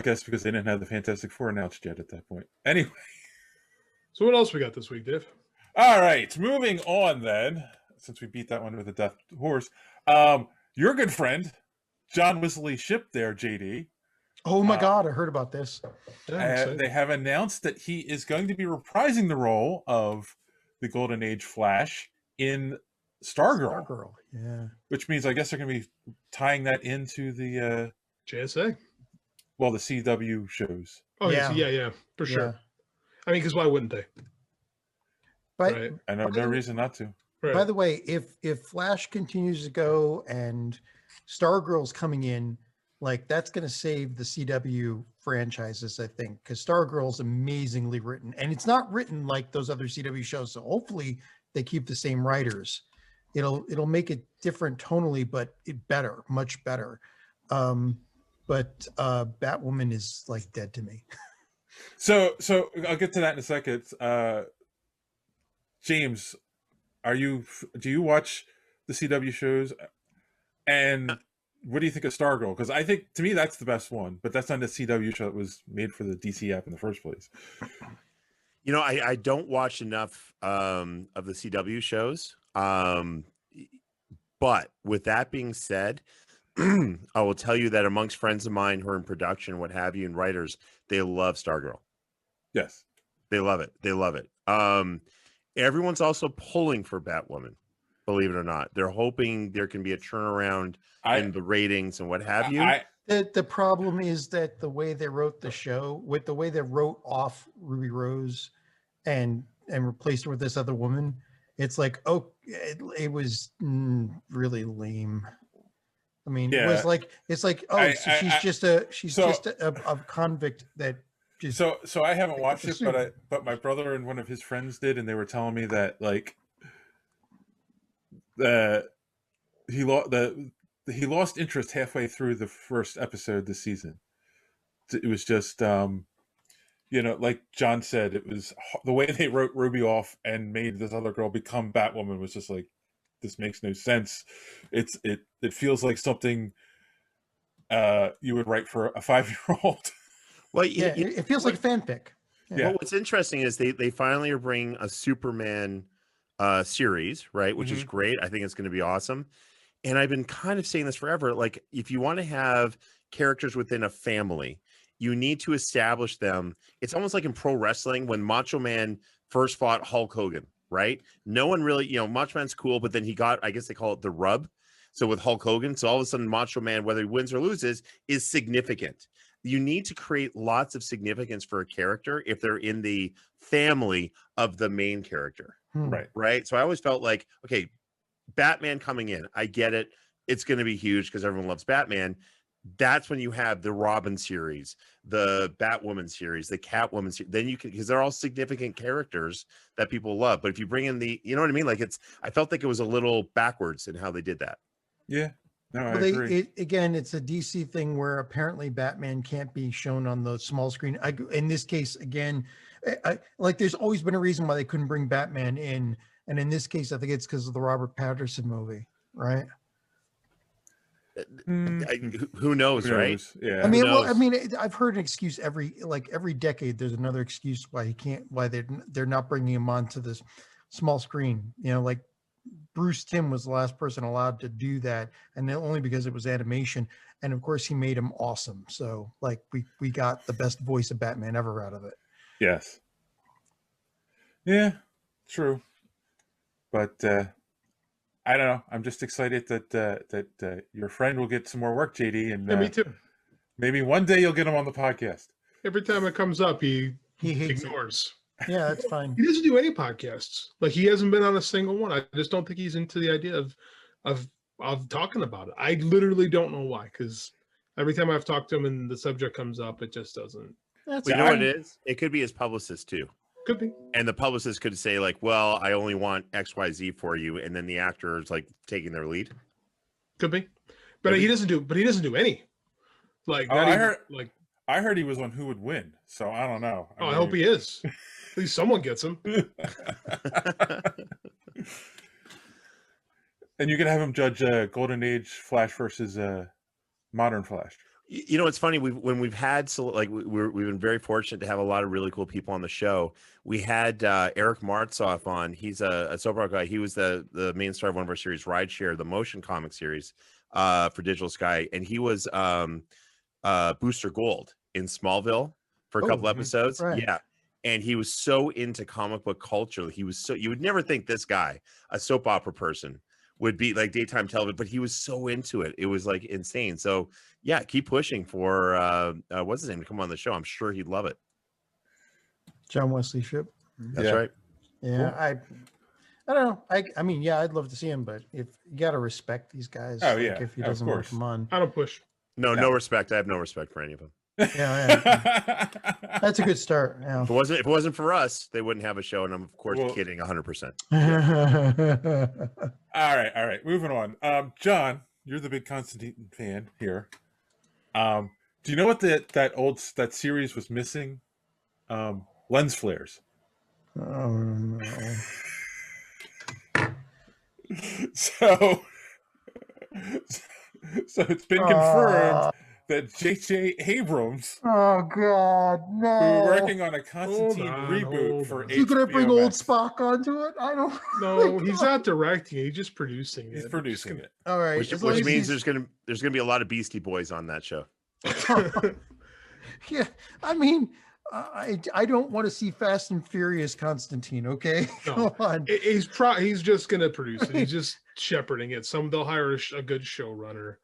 guess because they didn't have the Fantastic Four announced yet at that point. Anyway. So what else we got this week, Dave? All right, moving on then, since we beat that one with a death horse. Your good friend, John Wesley Shipp there, JD. Oh my God, I heard about this. They have announced that he is going to be reprising the role of the Golden Age Flash in Stargirl. Stargirl, yeah. Which means I guess they're going to be tying that into the JSA. Well, the CW shows. Oh Yeah. yeah, for sure. Yeah. I mean, because why wouldn't they? But Right. I know no reason not to. Right. by the way, if Flash continues to go and Stargirl's coming in, like that's going to save the CW franchises, I think, because Stargirl's amazingly written, and it's not written like those other CW shows. So hopefully they keep the same writers. It'll make it different tonally, but it better, much better. But Batwoman is like dead to me. So I'll get to that in a second. James, do you watch the CW shows? And what do you think of Stargirl? Because I think, to me, that's the best one, but that's not the CW show that was made for the DC app in the first place. You know, I don't watch enough of the CW shows. But with that being said, I will tell you that amongst friends of mine who are in production, what have you, and writers, they love Stargirl. Yes. They love it. They love it. Everyone's also pulling for Batwoman, believe it or not. They're hoping there can be a turnaround in the ratings and what have you. The problem is that the way they wrote the show, with the way they wrote off Ruby Rose and replaced her with this other woman, it's like, oh, it was really lame. I mean, Yeah. it was like, it's like, oh, so she's just a convict that just. So I haven't watched it, but my brother and one of his friends did, and they were telling me that like he lost interest halfway through the first episode this season. It was just like John said, it was the way they wrote Ruby off and made this other girl become Batwoman was just like, this makes no sense. It feels like something you would write for a 5-year-old. Well, it feels like fanfic. Yeah. Well, what's interesting is they finally are bringing a Superman series, right? Which is great. I think it's going to be awesome. And I've been kind of saying this forever. Like, if you want to have characters within a family, you need to establish them. It's almost like in pro wrestling when Macho Man first fought Hulk Hogan, right? No one really, Macho Man's cool, but then he got, I guess they call it the rub. So with Hulk Hogan, so all of a sudden Macho Man, whether he wins or loses, is significant. You need to create lots of significance for a character if they're in the family of the main character. Right. So I always felt like, okay, Batman coming in, I get it. It's going to be huge because everyone loves Batman. That's when you have the Robin series, the Batwoman series, the Catwoman series. Then you can, because they're all significant characters that people love. But if you bring in you know what I mean? Like I felt like it was a little backwards in how they did that. Yeah. No, I agree. Again, it's a DC thing where apparently Batman can't be shown on the small screen. In this case, again, like there's always been a reason why they couldn't bring Batman in. And in this case, I think it's because of the Robert Pattinson movie, right? Who knows, right? Yeah. I mean, I've heard an excuse every decade. There's another excuse why they're not bringing him onto this small screen. Like Bruce Timm was the last person allowed to do that, and only because it was animation. And of course, he made him awesome. So, like, we got the best voice of Batman ever out of it. Yes. Yeah, true. But I don't know. I'm just excited that your friend will get some more work, JD, and me too. Maybe one day you'll get him on the podcast. Every time it comes up, he hates ignores. Yeah, that's fine. He doesn't do any podcasts. Like, he hasn't been on a single one. I just don't think he's into the idea of talking about it. I literally don't know why. Because every time I've talked to him and the subject comes up, it just doesn't. You know what it is? It could be his publicist too. Could be. And the publicist could say like, "Well, I only want XYZ for you," and then the actor is like taking their lead. Could be. But he doesn't do any. Like, I heard he was on Who Would Win, so I don't know. I hope he is. At least someone gets him. And you can have him judge Golden Age Flash versus Modern Flash. You know, it's funny. We've been very fortunate to have a lot of really cool people on the show. We had Eric Martzoff on. He's a soap opera guy. He was the main star of one of our series, Rideshare, the motion comic series for Digital Sky, and he was Booster Gold in Smallville for a couple episodes. Right. Yeah. And he was so into comic book culture. You would never think this guy, a soap opera person, would be like daytime television, but he was so into it. It was like insane. So yeah, keep pushing for what's his name to come on the show. I'm sure he'd love it. John Wesley Shipp. That's Yeah. right. Yeah, Cool. I don't know. I mean, yeah, I'd love to see him, but if you got to respect these guys, Oh, like, yeah, if he of doesn't want course. to come on, I don't push. No, Yeah. no respect. I have no respect for any of them. yeah, that's a good start. Yeah. If it wasn't for us, they wouldn't have a show. And I'm of course Well- kidding 100%. All right. Moving on. John, you're the big Constantine fan here. Do you know what that series was missing? Lens flares. Oh no. So it's been confirmed that J.J. Abrams, Oh God, who no! working on a Constantine Hold reboot on. for You gonna bring HBO old Max. Spock onto it? I don't. No, he's not directing it. He's just producing it. He's producing it. All right, Which as long as means he's- there's gonna be a lot of Beastie Boys on that show. yeah. I mean, I don't want to see Fast and Furious Constantine. Okay, No. come on. He's just gonna produce it. He's just shepherding it. They'll hire a good showrunner,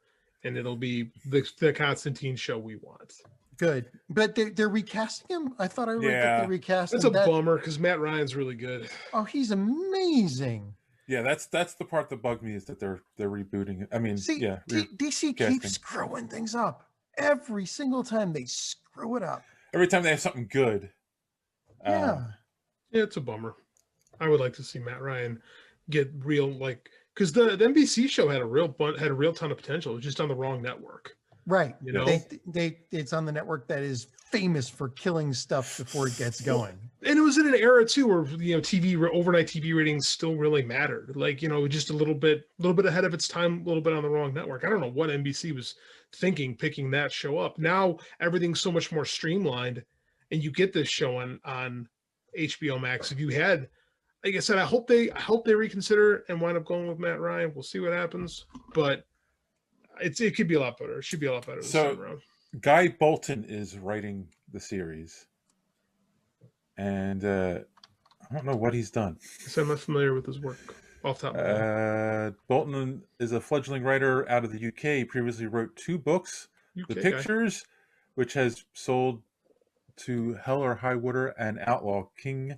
and it'll be the Constantine show we want. Good, but they're recasting him. I thought I read that Yeah. they're recasting. That's a that. bummer because Matt Ryan's really good. Oh, he's amazing. Yeah, that's the part that bugged me is that they're rebooting it. I mean, See, yeah, DC casting. keeps screwing things up every single time. They screw it up. every time they have something good. Yeah. Yeah, it's a bummer. I would like to see Matt Ryan get real, like, because the NBC show had a real ton of potential. It was just on the wrong network. Right. You know? It's on the network that is famous for killing stuff before it gets going. And it was in an era too where overnight TV ratings still really mattered. Like, just a little bit ahead of its time, a little bit on the wrong network. I don't know what NBC was thinking picking that show up. Now everything's so much more streamlined, and you get this show on HBO Max. If you had, like I said, I hope they reconsider and wind up going with Matt Ryan. We'll see what happens, but it could be a lot better. It should be a lot better this time around. Guy Bolton is writing the series, and I don't know what he's done. So I'm not familiar with his work off the top of my head. Bolton is a fledgling writer out of the UK. He previously wrote 2 books, The UK guy. Pictures, which has sold to Hell or High Water and Outlaw King,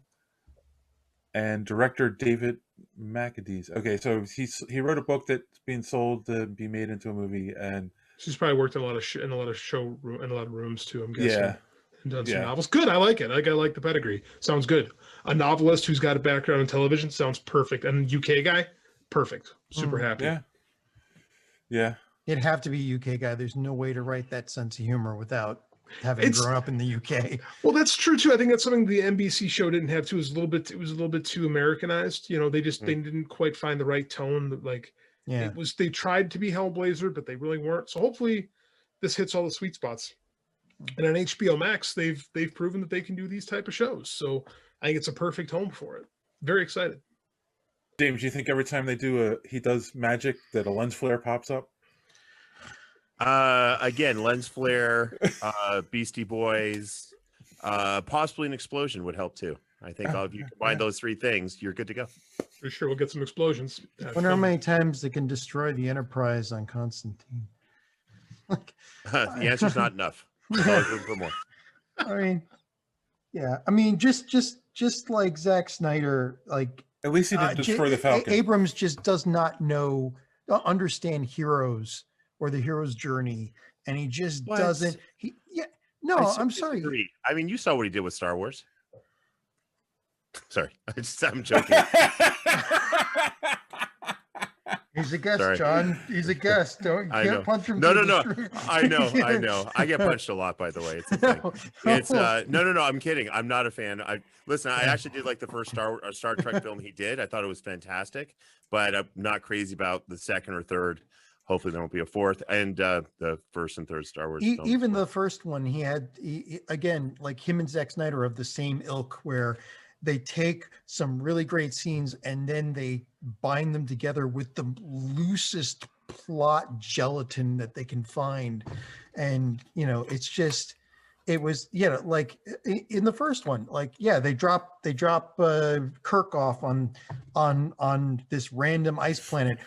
and director David Macadese. Okay, so he wrote a book that's being sold to be made into a movie, and She's probably worked in a lot of rooms too. I'm guessing. yeah, And done some yeah. novels. Good, I like it. I like the pedigree. Sounds good. A novelist who's got a background in television sounds perfect. And UK guy, perfect. Super happy. yeah. It'd have to be a UK guy. There's no way to write that sense of humor without having grown up in the UK. Well, that's true too. I think that's something the NBC show didn't have too. It was a little bit too Americanized. They didn't quite find the right tone. Like Yeah. they tried to be Hellblazer, but they really weren't. So hopefully this hits all the sweet spots. And on HBO Max, they've proven that they can do these type of shows. So I think it's a perfect home for it. Very excited. James, you think every time he does magic that a lens flare pops up? Again, lens flare, Beastie Boys, possibly an explosion would help too. I think if you combine those 3 things, you're good to go. For sure, we'll get some explosions. I wonder how many times they can destroy the Enterprise on Constantine. Like, The answer's not enough. There's always room for more. I mean, yeah. I mean, just like Zack Snyder, like At least he didn't destroy the Falcon. Abrams just does not understand heroes or the hero's journey, and he just What? doesn't. No, I'm sorry. Disagree. I mean, you saw what he did with Star Wars. Sorry, I'm joking. He's a guest, Sorry. John. He's a guest. You I know. can't punch him. No. through the screen. I know. I get punched a lot, by the way. It's a thing. It's no. I'm kidding. I'm not a fan. I actually did like the first Star Trek film he did. I thought it was fantastic, but I'm not crazy about the second or third. Hopefully there won't be a fourth, and the first and third Star Wars films. Even the first one, again, like him and Zack Snyder of the same ilk, where they take some really great scenes and then they bind them together with the loosest plot gelatin that they can find. And, it's just, it was, like in the first one, like, they drop Kirk off on this random ice planet.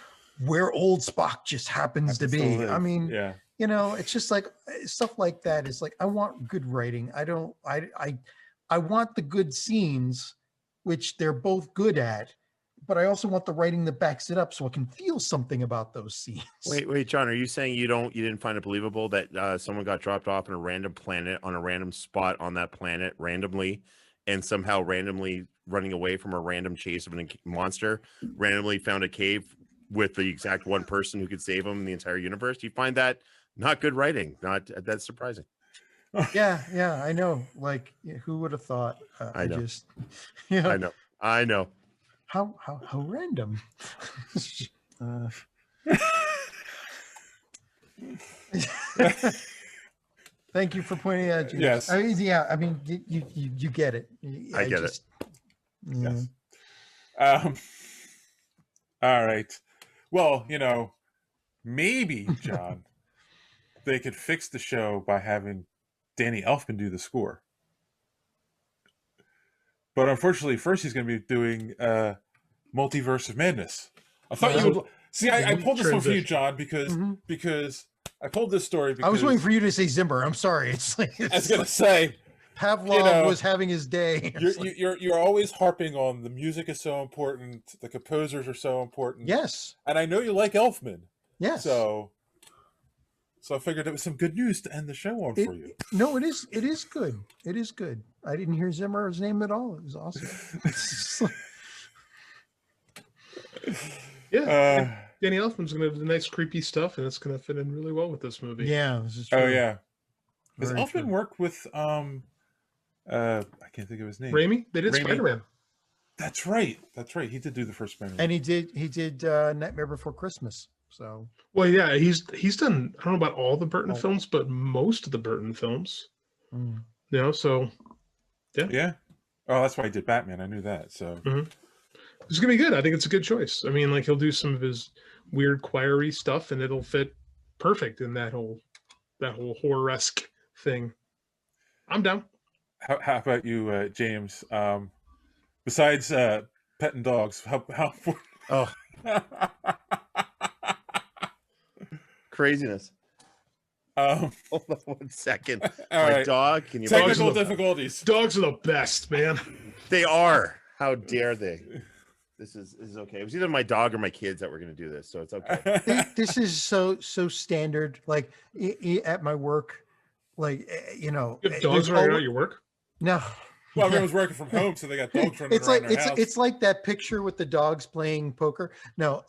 where old Spock just happens to be. I mean, yeah. you know, it's just like stuff like that. It's like, I want good writing. I want the good scenes, which they're both good at, but I also want the writing that backs it up so I can feel something about those scenes. Wait, John, are you saying you didn't find it believable that someone got dropped off in a random planet on a random spot on that planet randomly, and somehow randomly running away from a random chase of a monster, randomly found a cave with the exact one person who could save him in the entire universe? Do you find that not good writing? Not that's surprising. Yeah, I know. Like, who would have thought? I know. Just, you know, I know. how random. Thank you for pointing out. James. Yes. I mean, you get it. I get it. Yes. All right. Well, you know, maybe, John, they could fix the show by having Danny Elfman do the score. But unfortunately, first he's going to be doing Multiverse of Madness. I thought you would see. I pulled this one for you, John, because I pulled this story. Because I was waiting for you to say Zimmer. I'm sorry. It's like I was going to say Pavlov was having his day. You're always harping on the music is so important. The composers are so important. Yes, and I know you like Elfman. Yes. So I figured it was some good news to end the show on for you. No, it is. It is good. It is good. I didn't hear Zimmer's name at all. It was awesome. Yeah. Danny Elfman's going to have the nice creepy stuff, and it's going to fit in really well with this movie. Yeah. This is true. Oh yeah. Does Very Elfman true. work with I can't think of his name. Raimi? They did Raimi. Spider-Man. That's right. He did do the first Spider-Man. And he did Nightmare Before Christmas. So Well, yeah, he's done, I don't know about all the Burton films, but most of the Burton films. You know, so yeah. Oh, that's why he did Batman. I knew that. So it's gonna be good. I think it's a good choice. I mean, like, he'll do some of his weird choiry stuff, and it'll fit perfect in that whole horror-esque thing. I'm down. How about you, James? Besides petting dogs, how Oh, craziness. Hold on 1 second. All My right. dog. Can you? Technical difficulties. Dogs are the best, man. They are. How dare they? This is okay. It was either my dog or my kids that were going to do this, so it's okay. this is so standard. Like at my work, like you know, You have dogs running around your work? No. Well, everyone's working from home, so they got dogs running It's around like their house. it's like that picture with the dogs playing poker. No,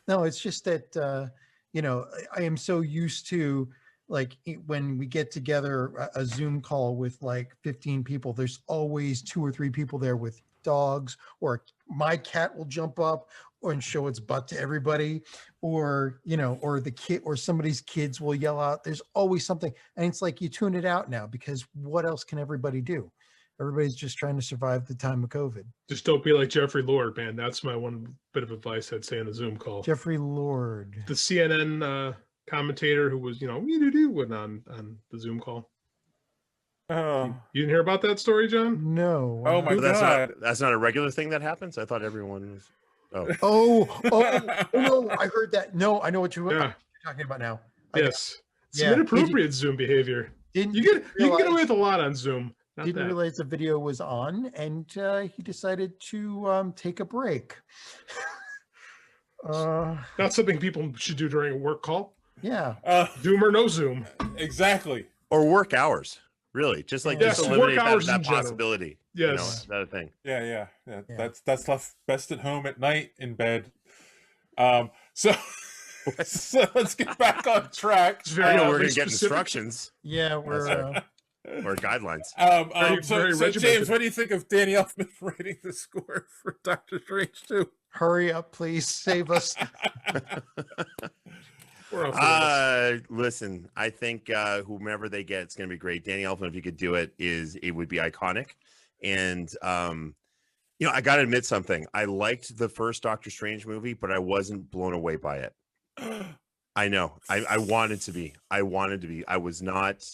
it's just that you know, I am so used to, like, when we get together a Zoom call with like 15 people, there's always 2 or 3 people there with dogs, or my cat will jump up and show its butt to everybody, or you know, or the kid or somebody's kids will yell out. There's always something, and it's like you tune it out now, because what else can everybody do? Everybody's just trying to survive the time of COVID. Just don't be like Jeffrey Lord, man. That's my one bit of advice I'd say in a Zoom call. Jeffrey Lord, The CNN commentator who was, you know, went on the Zoom call. Oh, You didn't hear about that story, John? no. Oh my But God. that's not a regular thing that happens. I thought everyone was. Oh, Oh, no, I heard that. No, I know what you're Yeah. talking about now. Yes. It's Yeah. inappropriate Zoom behavior. Didn't You can get away with a lot on Zoom. Not didn't that. realize the video was on, and he decided to take a break. Not something people should do during a work call. Yeah. Zoom or no Zoom. Exactly. or work hours. Really, just like Yes, just work eliminate hours that in general. possibility. Yes. You know, is that a thing? Yeah. Yeah. That's left best at home at night in bed. So let's get back on track. It's I very, know we're very gonna get specific. instructions Yeah, we're or guidelines. Very So James, regimented. what do you think of Danny Elfman writing the score for Doctor Strange 2? hurry up, please save us. We're off the rails. Listen, I think whomever they get, it's going to be great. Danny Elfman, if he could do it, it would be iconic. And you know, I got to admit something. I liked the first Doctor Strange movie, but I wasn't blown away by it. I know. I wanted to be. I was not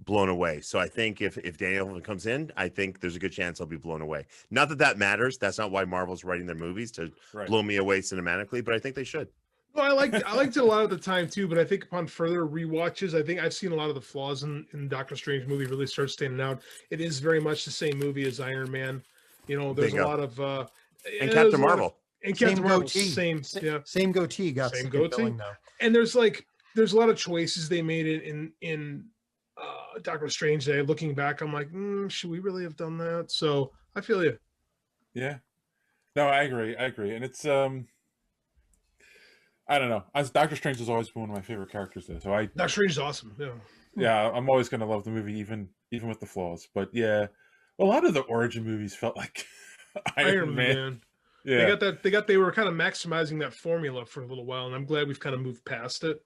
blown away. So I think if Danny Elfman comes in, I think there's a good chance I'll be blown away. Not that matters. That's not why Marvel's writing their movies, to Right. blow me away cinematically, but I think they should. Well, I liked it a lot at the time too, but I think upon further rewatches, I think I've seen a lot of the flaws in Doctor Strange movie really start standing out. It is very much the same movie as Iron Man. You know, there's Bingo. a lot of And there's Captain a lot of- Marvel. and Same Captain Marvel, goatee. same, yeah, Same goatee got Same sick goatee. of billing though. and there's a lot of choices they made in Doctor Strange that looking back, I'm like, should we really have done that? So I feel you. Yeah. No, I agree. And it's I don't know. Doctor Strange has always been one of my favorite characters though. So Doctor Strange is awesome. yeah, I'm always gonna love the movie even with the flaws. But yeah, a lot of the origin movies felt like Iron Man. Yeah. They were kind of maximizing that formula for a little while, and I'm glad we've kind of moved past it.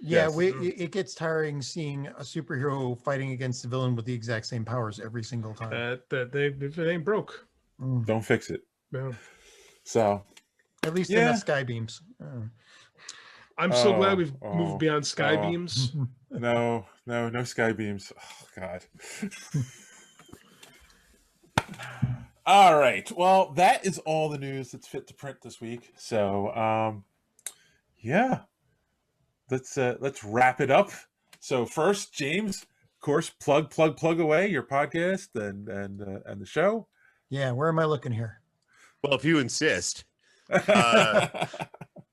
Yeah, Yes. it gets tiring seeing a superhero fighting against a villain with the exact same powers every single time. If it ain't broke. Don't fix it. Yeah. So At least Yeah. in the sky beams. I'm so glad we've Oh, moved beyond sky oh. beams. no sky beams. Oh God. All right. Well, that is all the news that's fit to print this week. So yeah. Let's wrap it up. So first, James, of course, plug away your podcast and the show. Yeah, where am I looking here? Well, if you insist.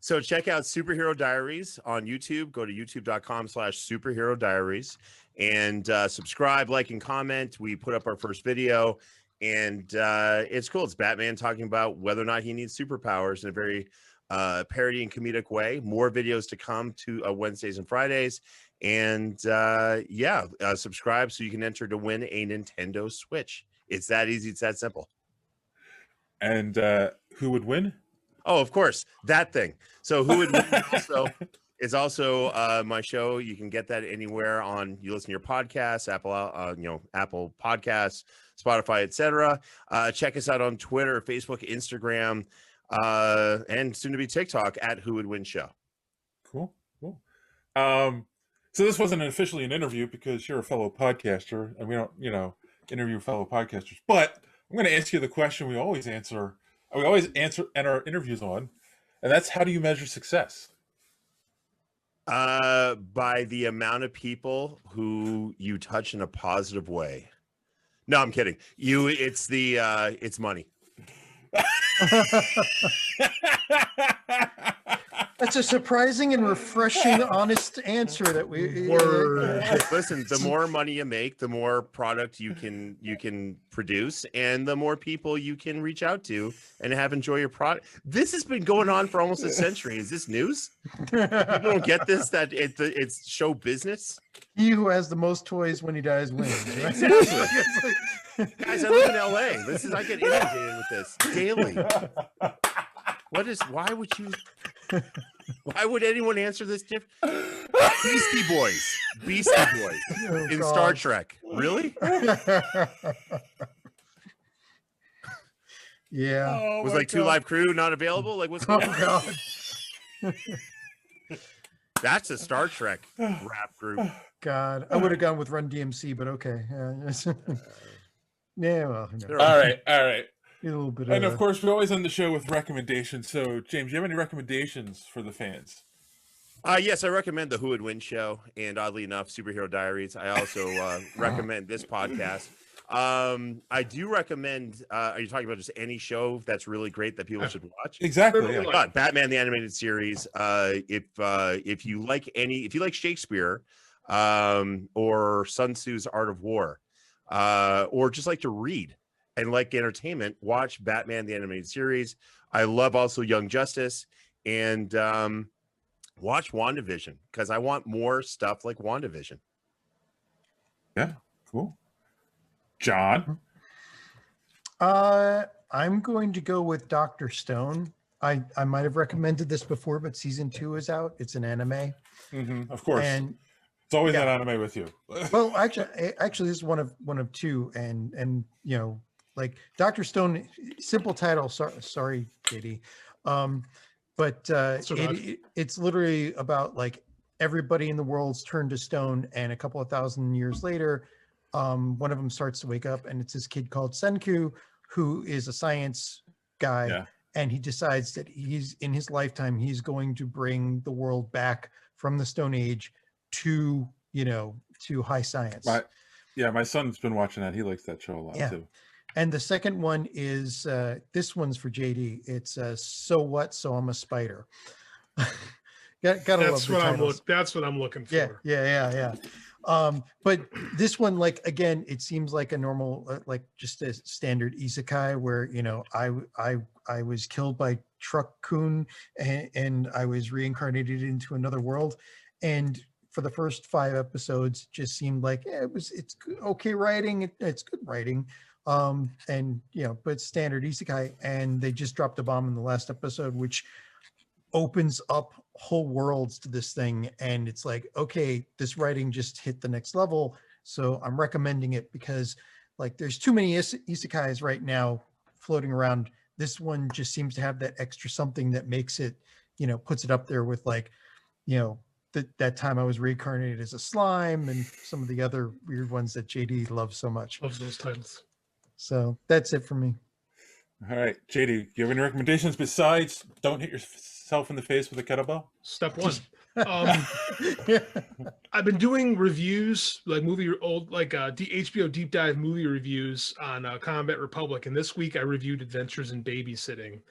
So check out Superhero Diaries on YouTube. Go to youtube.com/Superhero Diaries and subscribe, like, and comment. We put up our first video, and it's cool. It's Batman talking about whether or not he needs superpowers in a very parody and comedic way. More videos to come to Wednesdays and Fridays. And subscribe so you can enter to win a Nintendo Switch. It's that easy. It's that simple. And who would win? Oh, of course, that thing. So who would win is also my show. You can get that anywhere you listen to your podcasts, Apple Podcasts, Spotify, etc. Check us out on Twitter, Facebook, Instagram, and soon to be TikTok at Who Would Win Show. Cool. So this wasn't officially an interview because you're a fellow podcaster, and we don't, interview fellow podcasters. But I'm going to ask you the question we always answer in our interviews on, and that's how do you measure success? By the amount of people who you touch in a positive way. No, I'm kidding. It's money. That's a surprising and refreshing, honest answer that we. Listen, the more money you make, the more product you can produce, and the more people you can reach out to and have enjoy your product. This has been going on for almost a century. Is this news? People don't get this, that it's show business. He who has the most toys when he dies wins. Right? Exactly. Guys, I live in LA. I get inundated with this daily. Why would anyone answer this different? Beastie Boys in God. Star Trek. Really? Yeah. Oh, Was my like Two God. Live Crew not available? Like what's Oh going on? God. That's a Star Trek rap group. God, I would have gone with Run DMC, but okay. Yeah, well, All right. a little bit. And of course, we always end the show with recommendations. So, James, do you have any recommendations for the fans? Yes, I recommend the Who Would Win show, and oddly enough, Superhero Diaries. I also recommend this podcast. I do recommend. Are you talking about just any show that's really great that people should watch? Exactly. Oh my God, Batman the Animated Series. If you like Shakespeare, or Sun Tzu's Art of War, or just like to read and like entertainment, watch Batman the Animated Series. I love also Young Justice, and watch WandaVision because I want more stuff like WandaVision. Yeah. Cool. John? I'm going to go with Dr. Stone. I might have recommended this before, but season 2 is out. It's an anime. Mm-hmm, of course. And it's always yeah. an anime with you. well, actually, this is one of two, and like Dr. Stone, simple title. Sorry, Katie, but it's literally about like everybody in the world's turned to stone, and a couple of thousand years later, one of them starts to wake up, and it's this kid called Senku, who is a science guy, and he decides that he's in his lifetime he's going to bring the world back from the Stone Age to to high science. My son's been watching that. He likes that show a lot too. And the second one is this one's for JD. It's So What? So I'm a Spider. Gotta love the titles. That's what I'm looking for. Yeah. But this one, like, again, it seems like a normal, like just a standard isekai where I was killed by Truck Kun and I was reincarnated into another world, and for the first 5 episodes, just seemed like it's okay writing, it's good writing, and but standard isekai, and they just dropped a bomb in the last episode, which opens up whole worlds to this thing, and it's like, okay, this writing just hit the next level. So I'm recommending it because, like, there's too many isekais right now floating around. This one just seems to have that extra something that makes it, puts it up there with, like, that time I was reincarnated as a slime and some of the other weird ones that JD loves so much. Loves those titles. So that's it for me. All right, JD, do you have any recommendations besides don't hit yourself in the face with a kettlebell? Step 1. I've been doing reviews, like HBO deep dive movie reviews on Combat Republic, and this week I reviewed Adventures in Babysitting.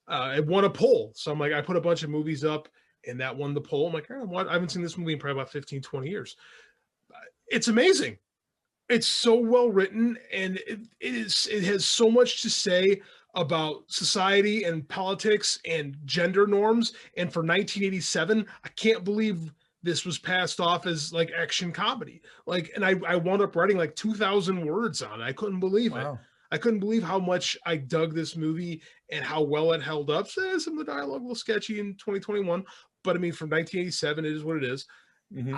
It won a poll, so I'm like, I put a bunch of movies up, and that won the poll. I'm like, I haven't seen this movie in probably about 15, 20 years. It's amazing. It's so well written, and it has so much to say about society and politics and gender norms. And for 1987, I can't believe this was passed off as like action comedy. Like, and I wound up writing like 2,000 words on it. I couldn't believe it. I couldn't believe how much I dug this movie and how well it held up. So some of the dialogue a little sketchy in 2021, but I mean, from 1987, it is what it is. Mm-hmm.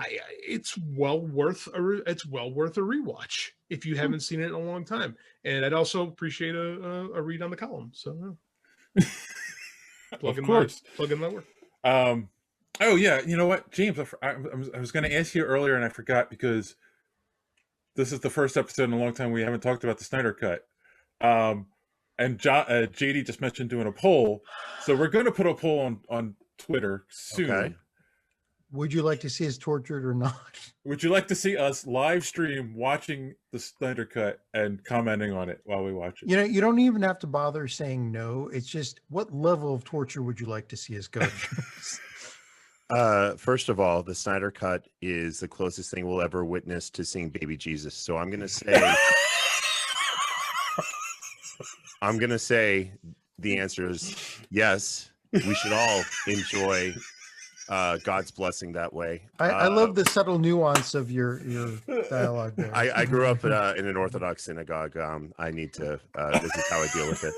It's well worth a rewatch if you haven't seen it in a long time. And I'd also appreciate a read on the column. So, plug in my work. Oh yeah, you know what, James? I was going to ask you earlier, and I forgot because this is the first episode in a long time we haven't talked about the Snyder Cut. And JD just mentioned doing a poll, so we're going to put a poll on Twitter soon. Okay. Would you like to see us tortured or not? Would you like to see us live stream watching the Snyder Cut and commenting on it while we watch it? You don't even have to bother saying no. It's just, what level of torture would you like to see us go through? First of all, the Snyder Cut is the closest thing we'll ever witness to seeing baby Jesus. So I'm going to say the answer is yes. We should all enjoy God's blessing that way. I love the subtle nuance of your dialogue there. I grew up in an Orthodox synagogue. I need to. This is how I deal with it.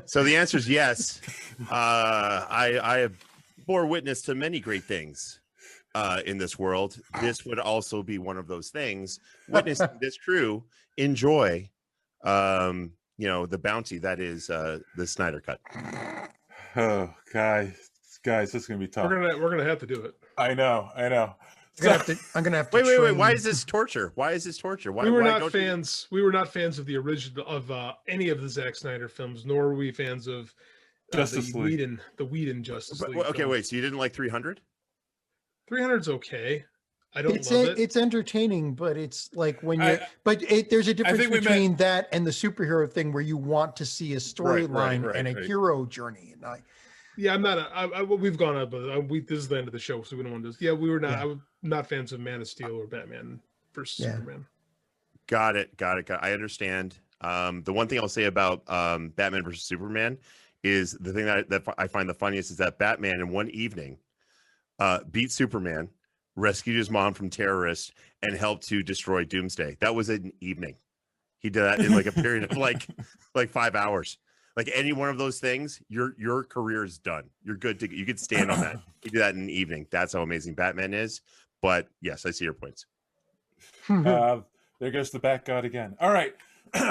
So the answer is yes. I have bore witness to many great things in this world. This would also be one of those things. Witnessing this true, enjoy. The bounty that is the Snyder Cut. Oh, guys, this is gonna be tough. We're gonna have to do it. I know. I'm gonna have to. Wait. Why is this torture? Why? We were not fans of the original of any of the Zack Snyder films, nor were we fans of Justice League. The Whedon Justice League. Okay, wait. So you didn't like 300? 300's okay. I don't love it. It's entertaining, but it's like when you're. There's a difference between that and the superhero thing, where you want to see a storyline and a hero journey. And I'm not. We've gone up, but this is the end of the show, so we don't want to. Yeah, we were not. I was not fans of Man of Steel or Batman versus Superman. Got it. I understand. The one thing I'll say about Batman versus Superman is the thing that I find the funniest is that Batman in one evening beat Superman, rescued his mom from terrorists, and helped to destroy Doomsday. That was an evening. He did that in like a period of like 5 hours. Like any one of those things, your career is done. You're good to. You could stand on that. You do that in an evening. That's how amazing Batman is. But yes, I see your points. There goes the Bat God again. All right.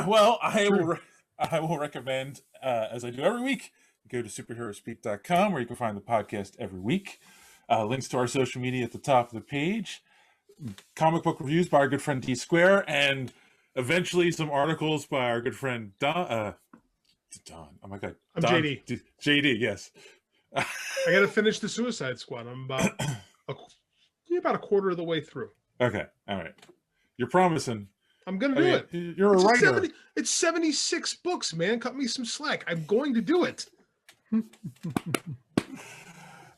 Well, I will recommend, as I do every week, go to superheroespeak.com, where you can find the podcast every week. Links to our social media at the top of the page. Comic book reviews by our good friend D Square, and eventually some articles by our good friend Don. Oh my God. I'm Don, JD. JD, yes. I got to finish the Suicide Squad. I'm about a quarter of the way through. Okay. All right. You're promising. I'm gonna do it. You're a writer. It's 76 books, man. Cut me some slack. I'm going to do it.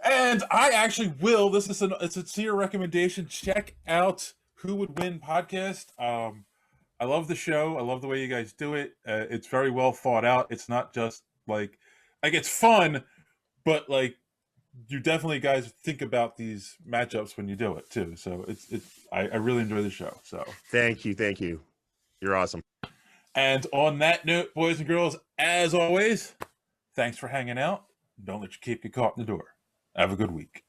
And I actually will. This is a sincere recommendation. Check out Who Would Win podcast. I love the show. I love the way you guys do it. It's very well thought out. It's not just like it's fun, but like you definitely guys think about these matchups when you do it too. So I really enjoy the show. So Thank you. You're awesome. and on that note, boys and girls, as always, thanks for hanging out. Don't let your cape get caught in the door. Have a good week.